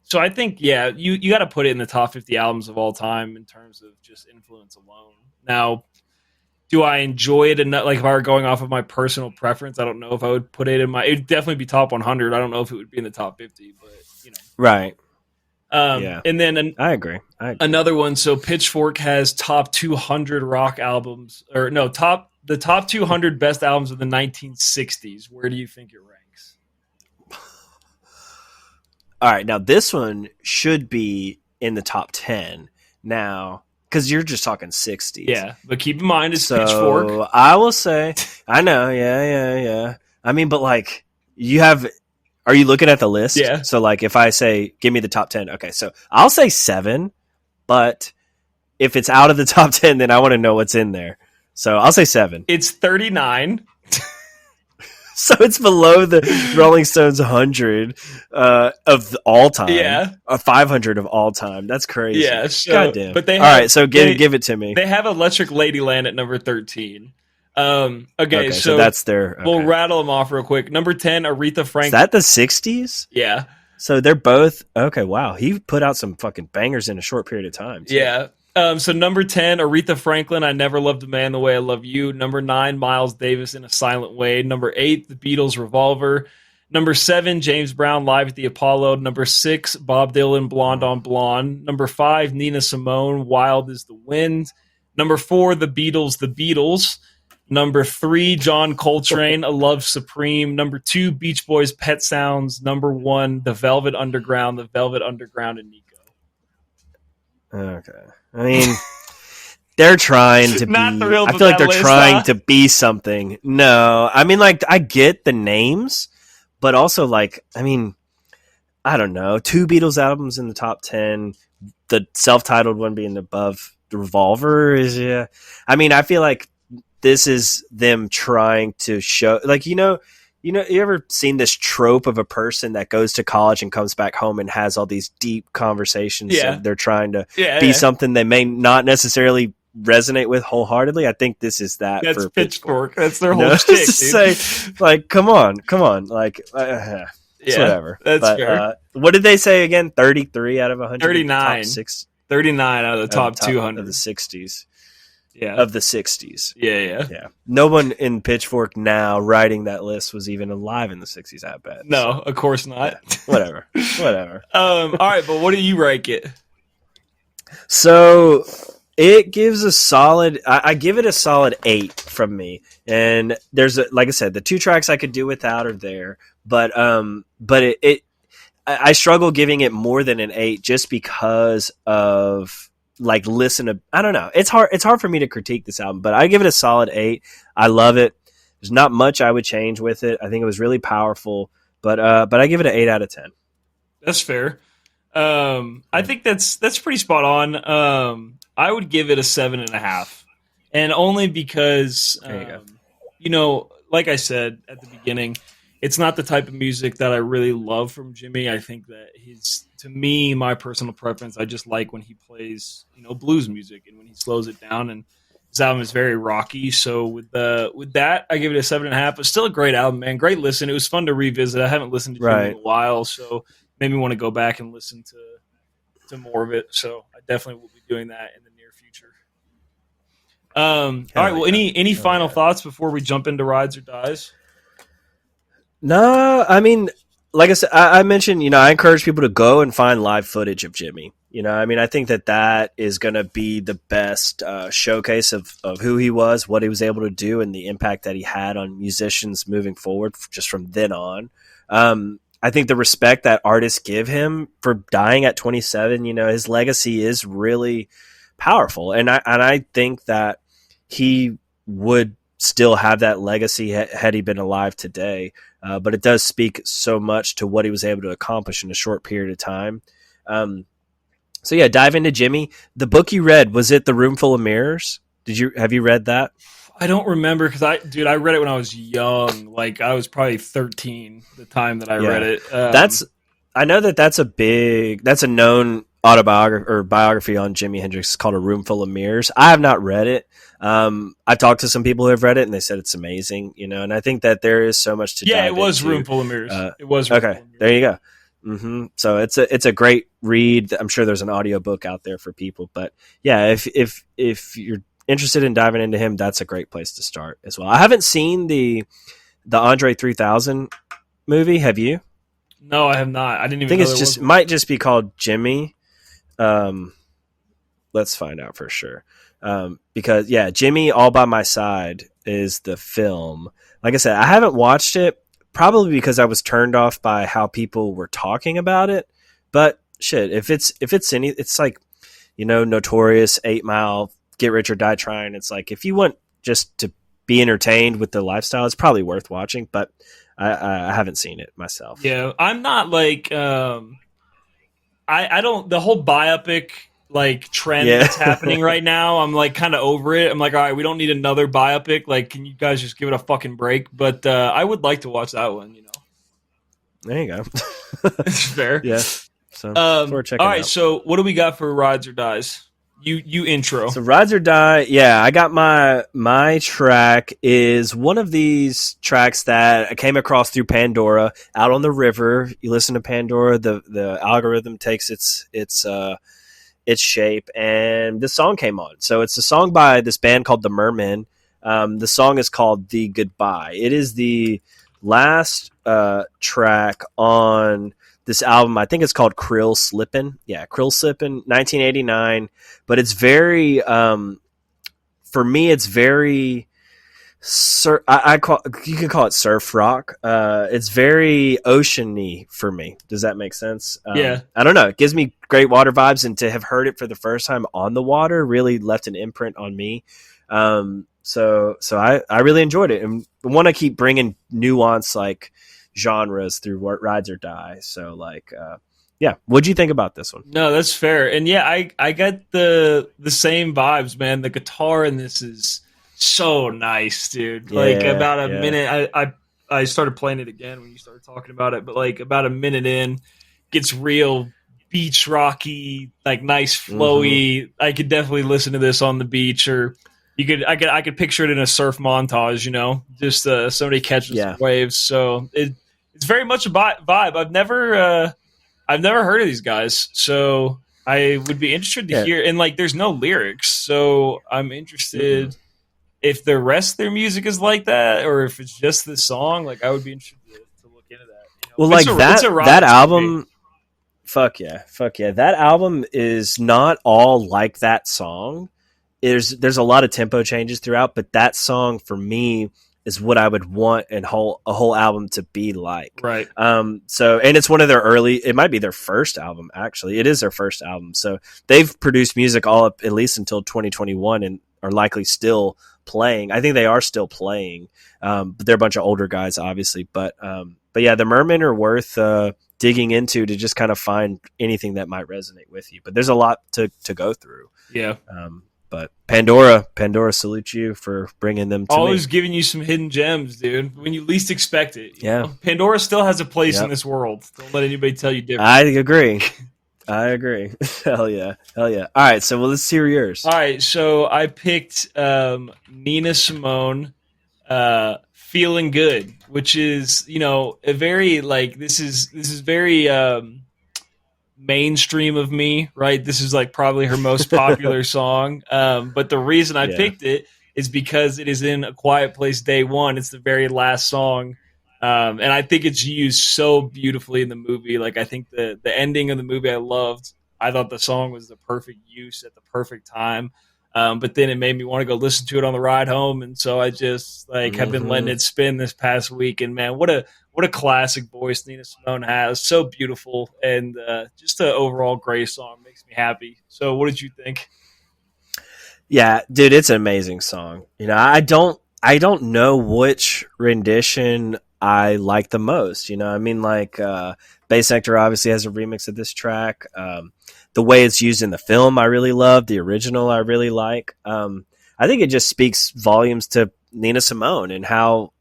[SPEAKER 1] So I think, you got to put it in the top 50 albums of all time in terms of just influence alone. Now, do I enjoy it enough? Like if I were going off of my personal preference, I don't know if I would put it in it'd definitely be top 100. I don't know if it would be in the top 50, but
[SPEAKER 2] Right.
[SPEAKER 1] And then
[SPEAKER 2] I agree.
[SPEAKER 1] Another one. So Pitchfork has top 200 rock albums, or no, the top 200 best albums of the 1960s. Where do you think it ranks?
[SPEAKER 2] All right. Now this one should be in the top 10 now, because you're just talking 60s.
[SPEAKER 1] Yeah, but keep in mind it's Pitchfork.
[SPEAKER 2] I will say, I know, yeah. I mean, but like, are you looking at the list?
[SPEAKER 1] Yeah.
[SPEAKER 2] So like, if I say, give me the top 10, okay, so I'll say 7, but if it's out of the top 10, then I want to know what's in there. So I'll say 7.
[SPEAKER 1] It's 39.
[SPEAKER 2] So it's below the Rolling Stones 100 of all time.
[SPEAKER 1] Yeah.
[SPEAKER 2] 500 of all time. That's crazy.
[SPEAKER 1] Yeah. So,
[SPEAKER 2] goddamn.
[SPEAKER 1] but they
[SPEAKER 2] all right, so give it to me.
[SPEAKER 1] They have Electric Ladyland at number 13. Okay,
[SPEAKER 2] so that's their. Okay.
[SPEAKER 1] We'll rattle them off real quick. Number 10, Aretha Franklin.
[SPEAKER 2] Is that the 60s?
[SPEAKER 1] Yeah.
[SPEAKER 2] So they're both okay. Wow, he put out some fucking bangers in a short period of time. Too.
[SPEAKER 1] Yeah. So number 10, Aretha Franklin, I Never Loved a Man the Way I Love You. Number 9, Miles Davis, In a Silent Way. Number 8, The Beatles, Revolver. Number 7, James Brown, Live at the Apollo. Number 6, Bob Dylan, Blonde on Blonde. Number 5, Nina Simone, Wild as the Wind. Number 4, The Beatles, The Beatles. Number 3, John Coltrane, A Love Supreme. Number 2, Beach Boys, Pet Sounds. Number 1, The Velvet Underground, and Nico.
[SPEAKER 2] Okay. I mean, they're trying to be. I feel like they're trying to be something. No, I mean, like, I get the names, but also, like, I mean, I don't know. 2 Beatles albums in the top 10, the self-titled one being above the Revolver is, yeah. I mean, I feel like this is them trying to show, like, you ever seen this trope of a person that goes to college and comes back home and has all these deep conversations?
[SPEAKER 1] Yeah.
[SPEAKER 2] They're trying to be something they may not necessarily resonate with wholeheartedly. I think this is that.
[SPEAKER 1] That's
[SPEAKER 2] for
[SPEAKER 1] Pitchfork. That's their whole shtick, dude.
[SPEAKER 2] Say, like, come on. Like, whatever.
[SPEAKER 1] That's fair.
[SPEAKER 2] What did they say again? 33 out of 100?
[SPEAKER 1] 39. 39 out of the top 200.
[SPEAKER 2] Of the 60s.
[SPEAKER 1] Yeah.
[SPEAKER 2] Of the 60s.
[SPEAKER 1] Yeah.
[SPEAKER 2] No one in Pitchfork now writing that list was even alive in the 60s, I bet.
[SPEAKER 1] No, of course not.
[SPEAKER 2] Yeah, whatever.
[SPEAKER 1] All right, but what do you rank it?
[SPEAKER 2] So it gives a solid, I give it a solid 8 from me. And there's, like I said, the 2 tracks I could do without are there. But I struggle giving it more than an 8 just because of, like, I don't know. It's hard for me to critique this album, but I give it a solid 8. I love it. There's not much I would change with it. I think it was really powerful, but I give it an 8 out of 10.
[SPEAKER 1] That's fair. I think that's pretty spot on. I would give it a 7.5, and only because, like I said at the beginning, it's not the type of music that I really love from Jimmy. I think that to me, my personal preference, I just like when he plays, blues music and when he slows it down. And his album is very rocky. So with that, I give it a 7.5. But still a great album, man. Great listen. It was fun to revisit. I haven't listened to Jimmy in a while, so made me want to go back and listen to more of it. So I definitely will be doing that in the near future. All right. Well, any final thoughts before we jump into Rides or Dies?
[SPEAKER 2] No, I mean, like I said, I mentioned, I encourage people to go and find live footage of Jimmy. I mean, I think that is going to be the best showcase of who he was, what he was able to do, and the impact that he had on musicians moving forward just from then on. I think the respect that artists give him for dying at 27, his legacy is really powerful. And I think that he would still have that legacy had he been alive today. But it does speak so much to what he was able to accomplish in a short period of time. So yeah, dive into Jimmy. The book you read, was it The Room Full of Mirrors? Have you read that?
[SPEAKER 1] I don't remember because I read it when I was young. Like, I was probably 13 the time that I read it. I know that's a known autobiography or biography on Jimi Hendrix. It's called A Room Full of Mirrors. I have not read it. I talked to some people who have read it and they said it's amazing, and I think that there is so much to dive it was
[SPEAKER 2] into.
[SPEAKER 1] Room Full of Mirrors. It was
[SPEAKER 2] okay. Full of Mirrors. There you go. Mm-hmm. So it's a great read. I'm sure there's an audiobook out there for people, but yeah, if you're interested in diving into him, that's a great place to start as well. I haven't seen the Andre 3000 movie. Have you?
[SPEAKER 1] No, I have not. I didn't even
[SPEAKER 2] think
[SPEAKER 1] know
[SPEAKER 2] it's might just be called Jimmy. Let's find out for sure. Because Jimmy All by My Side is the film. Like I said, I haven't watched it probably because I was turned off by how people were talking about it. But shit, if it's like, Notorious, 8 Mile, Get Rich or Die Trying. It's like, if you want just to be entertained with the lifestyle, it's probably worth watching. But I haven't seen it myself.
[SPEAKER 1] Yeah, I'm not like I don't, the whole biopic like trend
[SPEAKER 2] Yeah.
[SPEAKER 1] that's happening right now. I'm like kind of over it. I'm like, all right, we don't need another biopic. Like, can you guys just give it a fucking break? But I would like to watch that one.
[SPEAKER 2] There you go.
[SPEAKER 1] It's fair.
[SPEAKER 2] Yeah. So we're checking
[SPEAKER 1] all right.
[SPEAKER 2] out.
[SPEAKER 1] So what do we got for rides or dies? You intro.
[SPEAKER 2] So Rides or Die, yeah, I got my track is one of these tracks that I came across through Pandora out on the river. You listen to Pandora, the algorithm takes its shape, and this song came on. So it's a song by this band called The Mermen. The song is called The Goodbye. It is the last track on this album. I think it's called Krill Slippin'. Yeah, Krill Slippin', 1989. But it's very, for me, it's very, you can call it surf rock. It's very ocean-y for me. Does that make sense?
[SPEAKER 1] Yeah.
[SPEAKER 2] I don't know. It gives me great water vibes, and to have heard it for the first time on the water really left an imprint on me. So I really enjoyed it, and want to keep bringing nuance like genres through Rides or Die. So like, yeah, what'd you think about this one?
[SPEAKER 1] No, that's fair. And yeah, I get the same vibes, man. The guitar in this is so nice, dude. Like about a minute, I started playing it again when you started talking about it, but like about a minute in, gets real beach rocky, like nice flowy. Mm-hmm. I could definitely listen to this on the beach, or I could picture it in a surf montage, just somebody catching some waves. So it's very much a vibe. I've never heard of these guys, so I would be interested to hear. And like, there's no lyrics, so I'm interested if the rest of their music is like that, or if it's just this song. Like, I would be interested to look into that.
[SPEAKER 2] Well, like that album. Fuck yeah. That album is not all like that song. There's a lot of tempo changes throughout, but that song for me is what I would want a whole album to be like.
[SPEAKER 1] Right.
[SPEAKER 2] So, and it's one of their it might be their first album, actually. It is their first album. So they've produced music all up at least until 2021 and are likely still playing. I think they are still playing. But they're a bunch of older guys, obviously. But yeah, the Mermen are worth digging into to just kind of find anything that might resonate with you. But there's a lot to go through.
[SPEAKER 1] Yeah.
[SPEAKER 2] But Pandora salutes you for bringing them to
[SPEAKER 1] Always
[SPEAKER 2] me.
[SPEAKER 1] giving you some hidden gems, dude, when you least expect it.
[SPEAKER 2] Yeah.
[SPEAKER 1] Pandora still has a place in this world. Don't let anybody tell you different.
[SPEAKER 2] I agree. Hell yeah. All right, so let's hear yours.
[SPEAKER 1] All right, so I picked Nina Simone, "Feeling Good," which is a very like this is very mainstream of me, right? This is like probably her most popular song. But the reason I picked it is because it is in A Quiet Place Day One. It's the very last song. And I think it's used so beautifully in the movie. Like, I think the ending of the movie I loved. I thought the song was the perfect use at the perfect time. But then it made me want to go listen to it on the ride home. And so I just have been letting it spin this past week. And man, what a classic voice Nina Simone has. So beautiful. And just an overall great song. Makes me happy. So what did you think?
[SPEAKER 2] Yeah, dude, it's an amazing song. I don't know which rendition I like the most. I mean, like Bass Nectar obviously has a remix of this track. The way it's used in the film, I really love. The original, I really like. I think it just speaks volumes to Nina Simone and how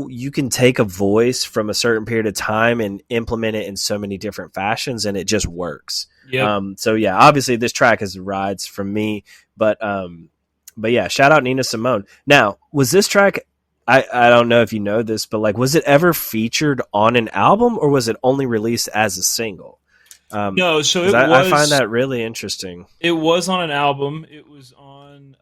[SPEAKER 2] you can take a voice from a certain period of time and implement it in so many different fashions, and it just works.
[SPEAKER 1] Yep.
[SPEAKER 2] So yeah, obviously this track is rides from me, but yeah, shout out Nina Simone. Now, was this track? I don't know if you know this, but like, was it ever featured on an album, or was it only released as a single?
[SPEAKER 1] No, so
[SPEAKER 2] I find that really interesting.
[SPEAKER 1] It was on an album. It was on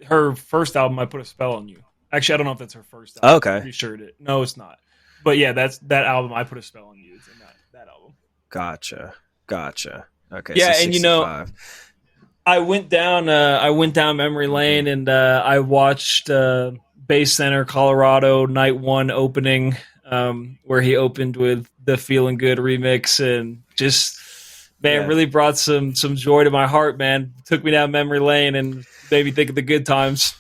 [SPEAKER 1] her first album, I Put a Spell on You. Actually, I don't know if that's her first album.
[SPEAKER 2] Okay.
[SPEAKER 1] I'm pretty sure no, it's not. But yeah, that's that album, I Put a Spell on You. It's in that album.
[SPEAKER 2] Gotcha. Okay.
[SPEAKER 1] Yeah,
[SPEAKER 2] so 65.
[SPEAKER 1] and I went down memory lane, and I watched Bass Center, Colorado, night one opening, where he opened with the Feeling Good remix, and just really brought some joy to my heart, man. Took me down memory lane and made me think of the good times.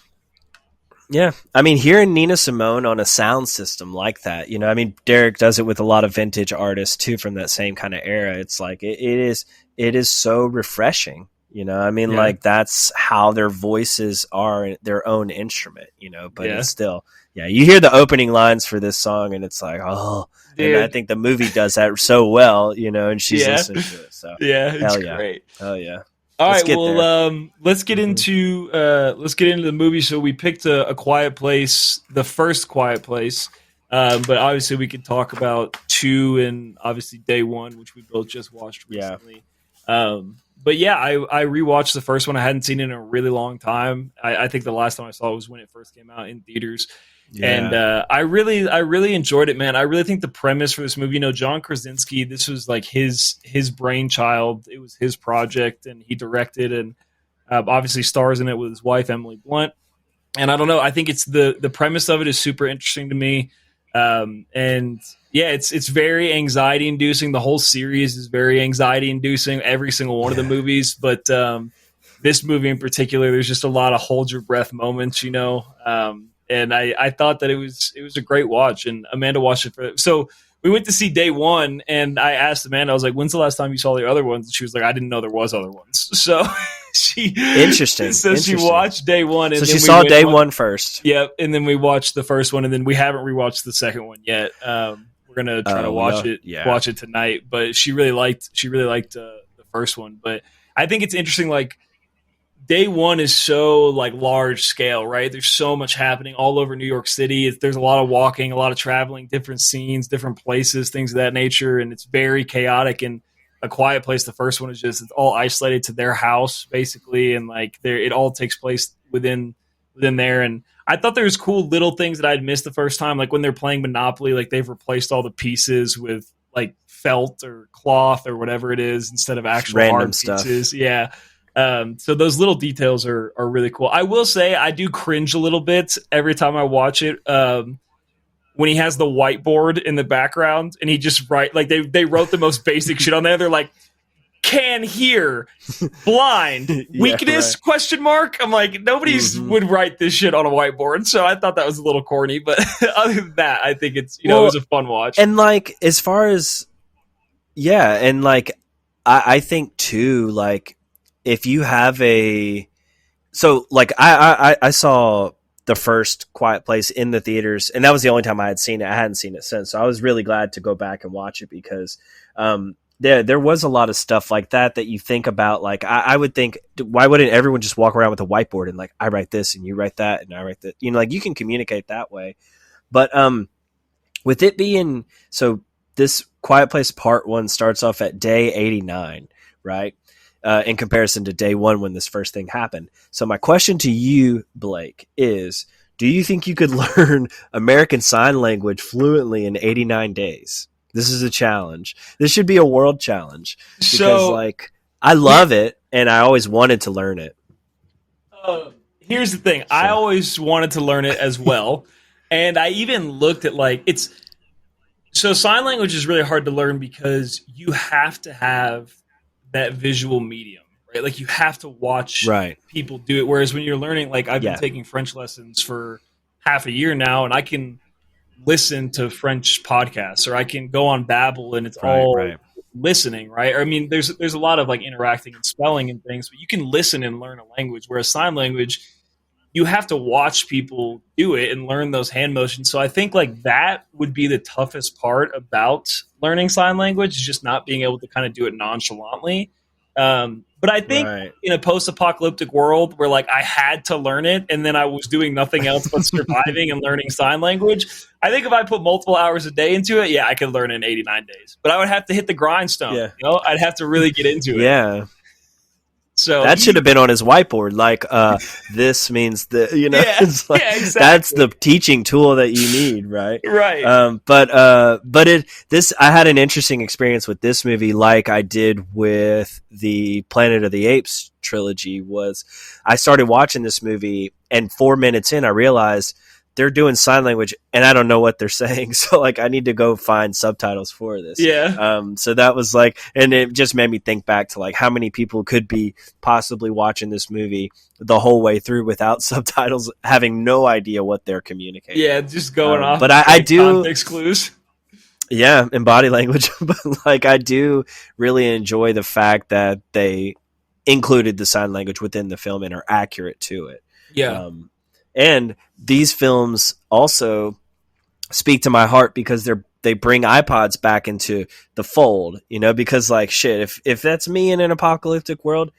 [SPEAKER 2] Yeah, I mean, hearing Nina Simone on a sound system like that, you know, I mean, Derek does it with a lot of vintage artists too from that same kind of era. It's like it is so refreshing, you know. I mean,
[SPEAKER 1] Yeah.
[SPEAKER 2] like that's how their voices are their own instrument, you know. But
[SPEAKER 1] Yeah.
[SPEAKER 2] it's still, yeah, you hear the opening lines for this song, and it's like, oh, and I
[SPEAKER 1] Dude.
[SPEAKER 2] think the movie does that so well, you know. And she's
[SPEAKER 1] Yeah.
[SPEAKER 2] listening to it, so
[SPEAKER 1] Yeah, it's
[SPEAKER 2] hell yeah,
[SPEAKER 1] great.
[SPEAKER 2] hell yeah.
[SPEAKER 1] All
[SPEAKER 2] Let's
[SPEAKER 1] right,
[SPEAKER 2] get
[SPEAKER 1] well,
[SPEAKER 2] there.
[SPEAKER 1] let's get
[SPEAKER 2] Mhm.
[SPEAKER 1] into the movie. So we picked a Quiet Place, the first Quiet Place, but obviously we could talk about two and obviously Day One, which we both just watched
[SPEAKER 2] Yeah,
[SPEAKER 1] recently. But yeah, I rewatched the first one. I hadn't seen it in a really long time. I think the last time I saw it was when it first came out in theaters. And
[SPEAKER 2] yeah,
[SPEAKER 1] I really enjoyed it, man. I really think the premise for this movie, you know, John Krasinski, this was like his brainchild. It was his project, and he directed and obviously stars in it with his wife Emily Blunt. And I don't know, I think it's the premise of it is super interesting to me. And yeah, it's very anxiety inducing. The whole series is very anxiety inducing. Every single one of the
[SPEAKER 2] yeah.
[SPEAKER 1] movies, but this movie in particular, there's just a lot of hold your breath moments, you know. And I thought that it was a great watch, and Amanda watched it so we went to see Day One, and I asked Amanda, I was like, when's the last time you saw the other ones? And she was like, I didn't know there was other ones. So she she watched Day One, and
[SPEAKER 2] So
[SPEAKER 1] then
[SPEAKER 2] she
[SPEAKER 1] we
[SPEAKER 2] saw
[SPEAKER 1] went
[SPEAKER 2] Day One first.
[SPEAKER 1] yeah, and then we watched the first one, and then we haven't rewatched the second one yet. We're gonna try to watch it tonight, but she really liked the first one. But I think it's interesting, like Day One is so like large scale, right? There's so much happening all over New York City. There's a lot of walking, a lot of traveling, different scenes, different places, things of that nature, and it's very chaotic. And A Quiet Place, the first one, is just it's all isolated to their house basically, and like there it all takes place within there. And I thought there was cool little things that I'd missed the first time, like when they're playing Monopoly, like they've replaced all the pieces with like felt or cloth or whatever it is instead of actual
[SPEAKER 2] Random
[SPEAKER 1] hard
[SPEAKER 2] stuff.
[SPEAKER 1] pieces. Yeah. So those little details are really cool. I will say I do cringe a little bit every time I watch it. When he has the whiteboard in the background and he just write like they wrote the most basic shit on there. They're like, can hear, blind, weakness,
[SPEAKER 2] right.
[SPEAKER 1] question mark. I'm like, nobody's would write this shit on a whiteboard. So I thought that was a little corny, but other than that, I think it's, you know, it was a fun watch.
[SPEAKER 2] And like, as far as, yeah. And like, I think too, like if you have so like I saw the first Quiet Place in the theaters, and that was the only time I had seen it. I hadn't seen it since. So I was really glad to go back and watch it because, there was a lot of stuff like that you think about. Like I would think, why wouldn't everyone just walk around with a whiteboard and like, I write this and you write that and I write that, you know, like you can communicate that way. But with it being, so this Quiet Place Part 1 starts off at day 89, right? In comparison to Day 1 when this first thing happened. So my question to you, Blake, is do you think you could learn American Sign Language fluently in 89 days? This is a challenge. This should be a world challenge because, like, I love it and I always wanted to learn it.
[SPEAKER 1] Here's the thing. I always wanted to learn it as well. And I even looked at like so sign language is really hard to learn because you have to have that visual medium, right? Like you have to watch people do it. Whereas when you're learning, like I've been taking French lessons for half a year now, and I can listen to French podcasts or I can go on Babbel and it's all listening, right? Or, I mean, there's a lot of like interacting and spelling and things, but you can listen and learn a language. Whereas sign language, you have to watch people do it and learn those hand motions. So I think like that would be the toughest part about learning sign language, is just not being able to kind of do it nonchalantly. But I think in a post-apocalyptic world where like I had to learn it and then I was doing nothing else but surviving and learning sign language, I think if I put multiple hours a day into it, yeah, I could learn it in 89 days. But I would have to hit the grindstone. Yeah. You know, I'd have to really get into it.
[SPEAKER 2] Yeah.
[SPEAKER 1] So
[SPEAKER 2] that should have been on his whiteboard. Like, this means that, you know, it's like, exactly. That's the teaching tool that you need, right?
[SPEAKER 1] Right.
[SPEAKER 2] I had an interesting experience with this movie, like I did with the Planet of the Apes trilogy. Was I started watching this movie, and 4 minutes in, I realized they're doing sign language and I don't know what they're saying. So like I need to go find subtitles for this.
[SPEAKER 1] Yeah.
[SPEAKER 2] So that was like, and it just made me think back to like how many people could be possibly watching this movie the whole way through without subtitles, having no idea what they're communicating.
[SPEAKER 1] Yeah, just going off.
[SPEAKER 2] But I do
[SPEAKER 1] context clues.
[SPEAKER 2] Yeah, in body language. But like I do really enjoy the fact that they included the sign language within the film and are accurate to it.
[SPEAKER 1] Yeah.
[SPEAKER 2] And these films also speak to my heart because they bring iPods back into the fold, you know, because like shit, if that's me in an apocalyptic world,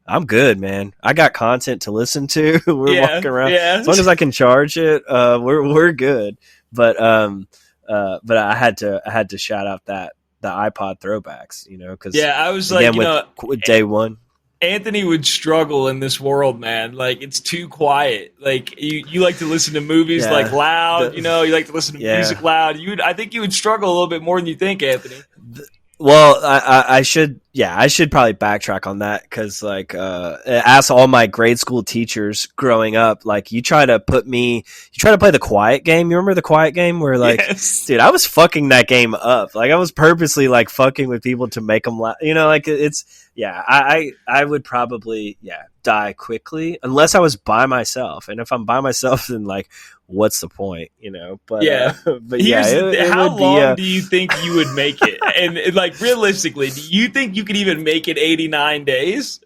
[SPEAKER 2] I'm good, man. I got content to listen to. We're walking around.
[SPEAKER 1] Yeah.
[SPEAKER 2] As long as I can charge it, we're good. But I had to shout out the iPod throwbacks, you know, because
[SPEAKER 1] I was like,
[SPEAKER 2] with day one.
[SPEAKER 1] Anthony would struggle in this world, man. Like it's too quiet. Like you like to listen to movies like loud, you like to listen to music loud. I think you would struggle a little bit more than you think, Anthony.
[SPEAKER 2] Well, I should probably backtrack on that because like ask all my grade school teachers growing up, like you try to play the quiet game. You remember the quiet game where like, dude, I was fucking that game up. Like I was purposely like fucking with people to make them laugh. You know, like I would probably die quickly unless I was by myself. And if I'm by myself, then like, what's the point, you know? But but
[SPEAKER 1] how long do you think you would make it? And like realistically, do you think you could even make it 89 days?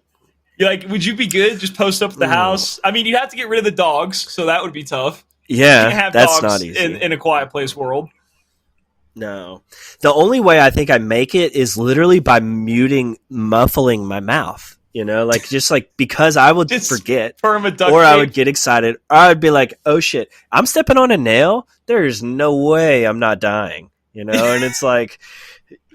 [SPEAKER 1] Like, would you be good? Just post up at the house. I mean, you'd have to get rid of the dogs, so that would be tough.
[SPEAKER 2] Yeah,
[SPEAKER 1] you can't have
[SPEAKER 2] that's
[SPEAKER 1] dogs
[SPEAKER 2] not easy
[SPEAKER 1] in a quiet place world.
[SPEAKER 2] No, the only way I think I make it is literally by muffling my mouth. You know, like just like because I would forget, or I would get excited, or I would be like, "Oh shit, I'm stepping on a nail. There's no way I'm not dying." You know, and it's like,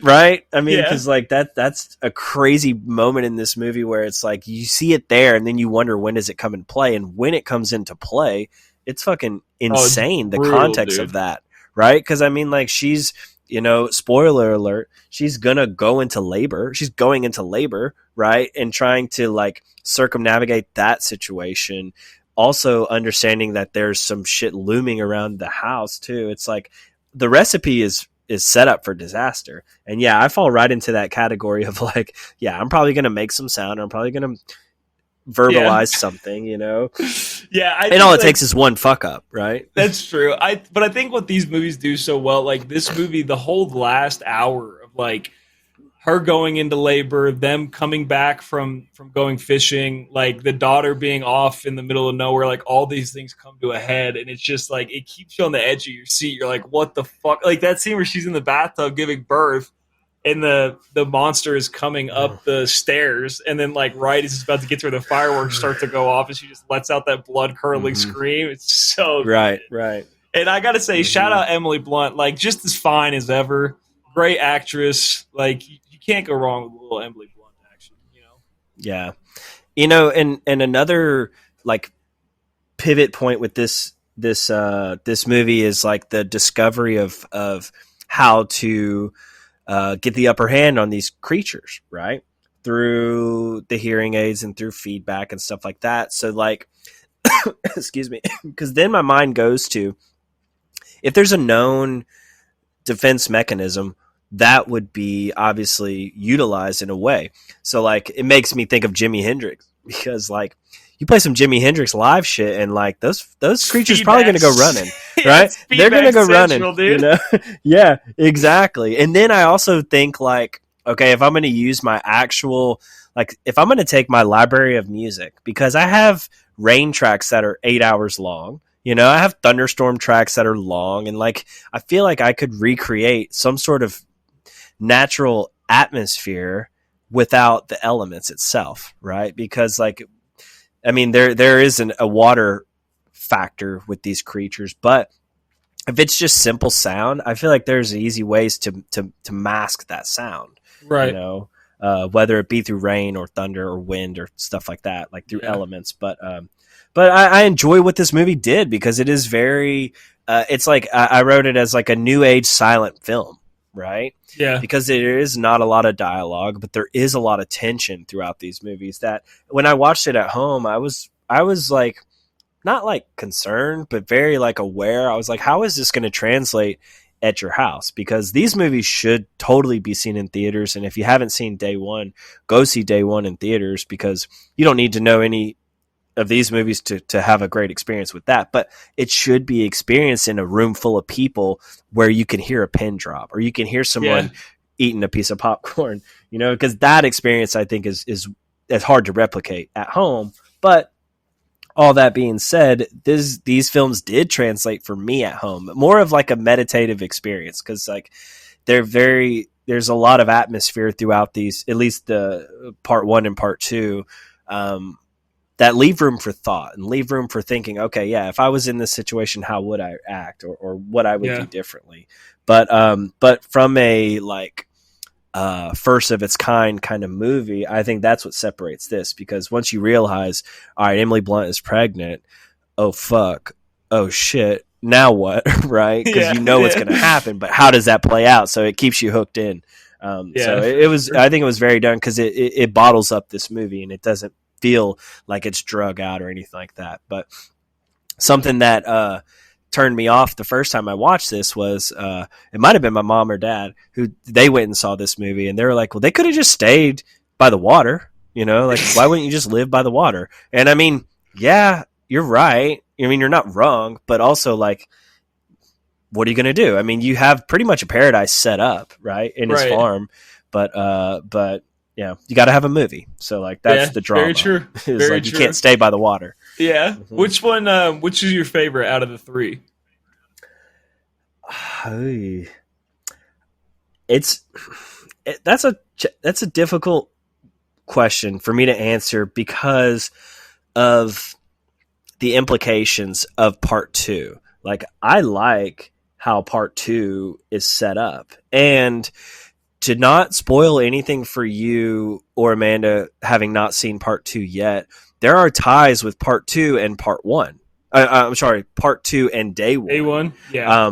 [SPEAKER 2] right? I mean, because like that's a crazy moment in this movie where it's like you see it there, and then you wonder when does it come in play, and when it comes into play, it's fucking insane.
[SPEAKER 1] It's brutal,
[SPEAKER 2] the context of that, right? Because I mean, like she's. You know, spoiler alert, she's gonna go into labor. She's going into labor, right? And trying to like circumnavigate that situation. Also understanding that there's some shit looming around the house too. It's like the recipe is set up for disaster. And I fall right into that category of like, I'm probably gonna make some sound. I'm probably gonna verbalize something, you know? And all it takes is one fuck up, right?
[SPEAKER 1] That's true. But I think what these movies do so well, like this movie, the whole last hour of like her going into labor, them coming back from going fishing, like the daughter being off in the middle of nowhere, like all these things come to a head, and it's just like it keeps you on the edge of your seat. You're like, what the fuck? Like that scene where she's in the bathtub giving birth, and the monster is coming up the stairs, and then like right as it's about to get to her, the fireworks start to go off, and she just lets out that blood curdling scream. It's so
[SPEAKER 2] right.
[SPEAKER 1] And I gotta say, shout out Emily Blunt, like just as fine as ever, great actress. Like you can't go wrong with little Emily Blunt action, you know?
[SPEAKER 2] Yeah, you know, and another like pivot point with this movie is like the discovery of how to get the upper hand on these creatures, right? Through the hearing aids and through feedback and stuff like that. So like, excuse me, because then my mind goes to, if there's a known defense mechanism, that would be obviously utilized in a way. So like, it makes me think of Jimi Hendrix, because like, you play some Jimi Hendrix live shit, and like those creatures probably going to go running, right? They're going to go running, dude. You know? Yeah, exactly. And then I also think like, okay, if I'm going to use my actual, like, if I'm going to take my library of music, because I have rain tracks that are 8 hours long, you know, I have thunderstorm tracks that are long, and like, I feel like I could recreate some sort of natural atmosphere without the elements itself, right? Because like, I mean, there isn't a water factor with these creatures, but if it's just simple sound, I feel like there's easy ways to mask that sound,
[SPEAKER 1] right?
[SPEAKER 2] You know, whether it be through rain or thunder or wind or stuff like that, like through elements. But I enjoy what this movie did, because it is very, it's like I wrote it as like a new age silent film. Right?
[SPEAKER 1] Yeah.
[SPEAKER 2] Because there is not a lot of dialogue, but there is a lot of tension throughout these movies that when I watched it at home, I was like not like concerned, but very like aware. I was like, how is this going to translate at your house? Because these movies should totally be seen in theaters. And if you haven't seen Day One, go see Day One in theaters, because you don't need to know any of these movies to have a great experience with that. But it should be experienced in a room full of people where you can hear a pin drop or you can hear someone eating a piece of popcorn, you know, because that experience I think is hard to replicate at home. But all that being said, these films did translate for me at home, more of like a meditative experience, because like there's a lot of atmosphere throughout these, at least the part one and part two, that leave room for thought and leave room for thinking, okay, yeah, if I was in this situation, how would I act, or what I would do differently. But from a like first of its kind of movie, I think that's what separates this, because once you realize, all right, Emily Blunt is pregnant, oh fuck, oh shit, now what? Right? Because you know what's going to happen, but how does that play out? So it keeps you hooked in. So it was, I think it was very done, because it bottles up this movie and it doesn't feel like it's drug out or anything like that. But something that turned me off the first time I watched this was it might have been my mom or dad, who they went and saw this movie, and they were like, well, they could have just stayed by the water, you know, like why wouldn't you just live by the water? And I mean, yeah, you're right. I mean, you're not wrong, but also like, what are you going to do? I mean, you have pretty much a paradise set up, right, in his farm, but yeah, you got to have a movie. So like that's the drama.
[SPEAKER 1] Very true.
[SPEAKER 2] Very like, true. You can't stay by the water. Yeah.
[SPEAKER 1] Mm-hmm. Which one? Which is your favorite out of the three?
[SPEAKER 2] That's a difficult question for me to answer, because of the implications of part two. Like, I like how part two is set up, and to not spoil anything for you or Amanda, having not seen part two yet, there are ties with part two and part one. I'm sorry, part two and day one.
[SPEAKER 1] Day one, yeah.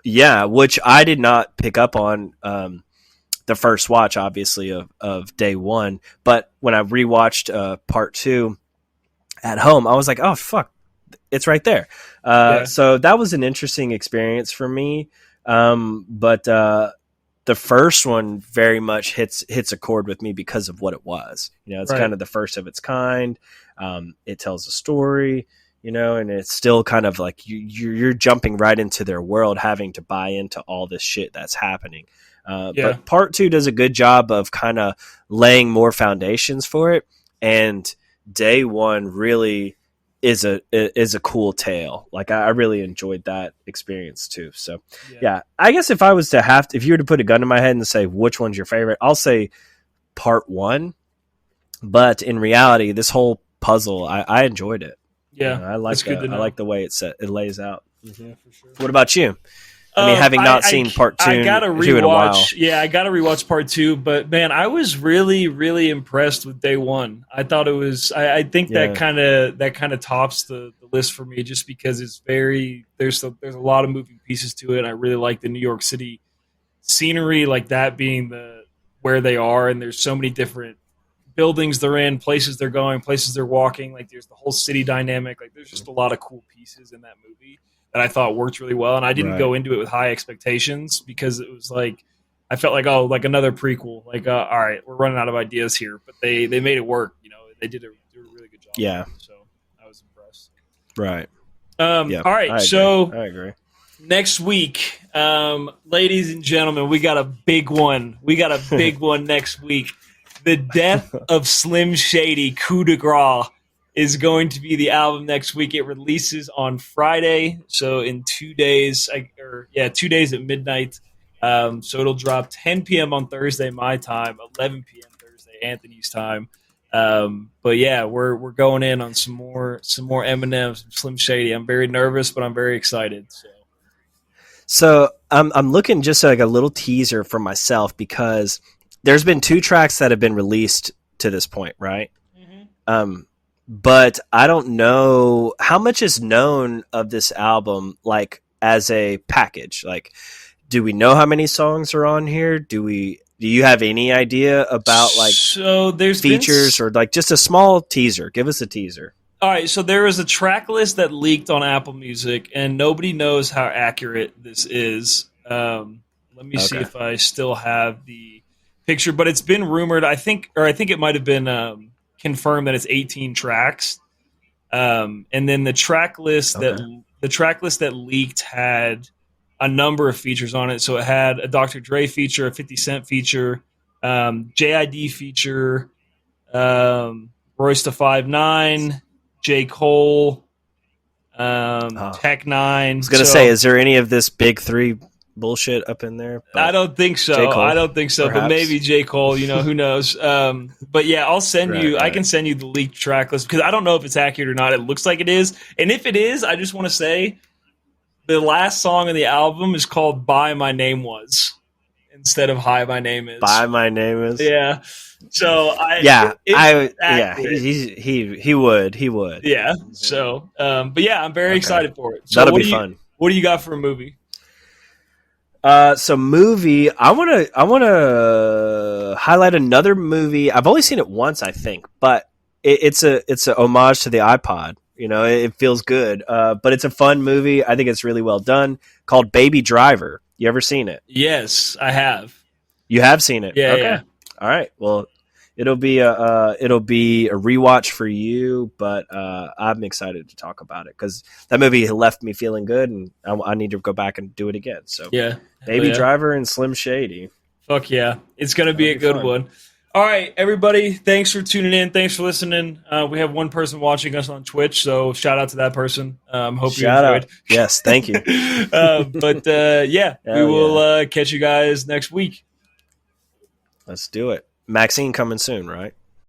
[SPEAKER 2] Yeah, which I did not pick up on the first watch, obviously, of day one. But when I rewatched part two at home, I was like, oh, fuck, it's right there. So that was an interesting experience for me. But the first one very much hits a chord with me because of what it was. You know, it's kind of the first of its kind. It tells a story, you know, and it's still kind of like you're jumping right into their world, having to buy into all this shit that's happening. But part two does a good job of kind of laying more foundations for it. And day one really is a cool tale. Like, I really enjoyed that experience too. So yeah, I guess if I was to if you were to put a gun to my head and say which one's your favorite, I'll say part one. But in reality, this whole puzzle, I enjoyed it.
[SPEAKER 1] Yeah,
[SPEAKER 2] you know, I like the way it lays out.
[SPEAKER 1] Mm-hmm. Yeah, for sure.
[SPEAKER 2] What about you? I mean, having not seen part two,
[SPEAKER 1] I gotta rewatch. In a while. Yeah, I gotta rewatch part two. But man, I was really, really impressed with day one. I thought it was. I think that kind of tops the list for me, just because it's there's a lot of moving pieces to it. I really like the New York City scenery, like that being where they are, and there's so many different buildings they're in, places they're going, places they're walking. Like, there's the whole city dynamic. Like, there's just a lot of cool pieces in that movie that I thought worked really well. And I didn't go into it with high expectations, because it was like, I felt like, oh, like another prequel. Like, all right, we're running out of ideas here. But they made it work. You know, they did a really good job.
[SPEAKER 2] Yeah.
[SPEAKER 1] So I was impressed.
[SPEAKER 2] Right.
[SPEAKER 1] All right. So
[SPEAKER 2] I agree.
[SPEAKER 1] Next week, ladies and gentlemen, we got a big one. One next week. The Death of Slim Shady, Coup De Grace, is going to be the album next week. It releases on Friday, so in 2 days, 2 days at midnight. So it'll drop 10 p.m. on Thursday, my time, 11 p.m. Thursday, Anthony's time. But yeah, we're going in on some more Eminem, some Slim Shady. I'm very nervous, but I'm very excited.
[SPEAKER 2] So I'm looking just like a little teaser for myself, because there's been 2 tracks that have been released to this point, right? Mm-hmm. But I don't know how much is known of this album, like as a package. Like, do we know how many songs are on here? Do you have any idea about like
[SPEAKER 1] there's
[SPEAKER 2] features or like just a small teaser? Give us a teaser.
[SPEAKER 1] All right, so there is a track list that leaked on Apple Music, and nobody knows how accurate this is. Let me see if I still have the picture, but it's been rumored. I think it might have been confirmed that it's 18 tracks. And then the track list that leaked had a number of features on it. So it had a Dr. Dre feature, a 50 Cent feature, JID feature, Royce da 5'9", J. Cole, Tech Nine.
[SPEAKER 2] I was gonna say, is there any of this big three bullshit up in there?
[SPEAKER 1] I don't think so. I don't think so. Perhaps. But maybe J. Cole. Who knows? But yeah, I'll send you. Right. I can send you the leaked track list because I don't know if it's accurate or not. It looks like it is, and if it is, I just want to say the last song of the album is called "Bye My Name Was" instead of "Hi My Name Is."
[SPEAKER 2] Bye My Name Is.
[SPEAKER 1] Yeah. So
[SPEAKER 2] he would.
[SPEAKER 1] Yeah. So, but yeah, I'm very excited for it. So
[SPEAKER 2] that'll be fun.
[SPEAKER 1] What do you got for a movie?
[SPEAKER 2] So movie, I want to highlight another movie. I've only seen it once, I think, but it's a homage to the iPod. It feels good. But it's a fun movie. I think it's really well done. Called Baby Driver. You ever seen it?
[SPEAKER 1] Yes, I have.
[SPEAKER 2] You have seen it?
[SPEAKER 1] Yeah.
[SPEAKER 2] Okay.
[SPEAKER 1] Yeah.
[SPEAKER 2] All right. Well, it'll be a rewatch for you, but I'm excited to talk about it because that movie left me feeling good, and I need to go back and do it again. So
[SPEAKER 1] yeah,
[SPEAKER 2] Baby Driver and Slim Shady.
[SPEAKER 1] Fuck yeah, it's gonna be a good one. All right, everybody, thanks for tuning in. Thanks for listening. We have one person watching us on Twitch, so shout out to that person. Hope you enjoyed.
[SPEAKER 2] Yes, thank you.
[SPEAKER 1] But we will catch you guys next week.
[SPEAKER 2] Let's do it. Maxine coming soon, right?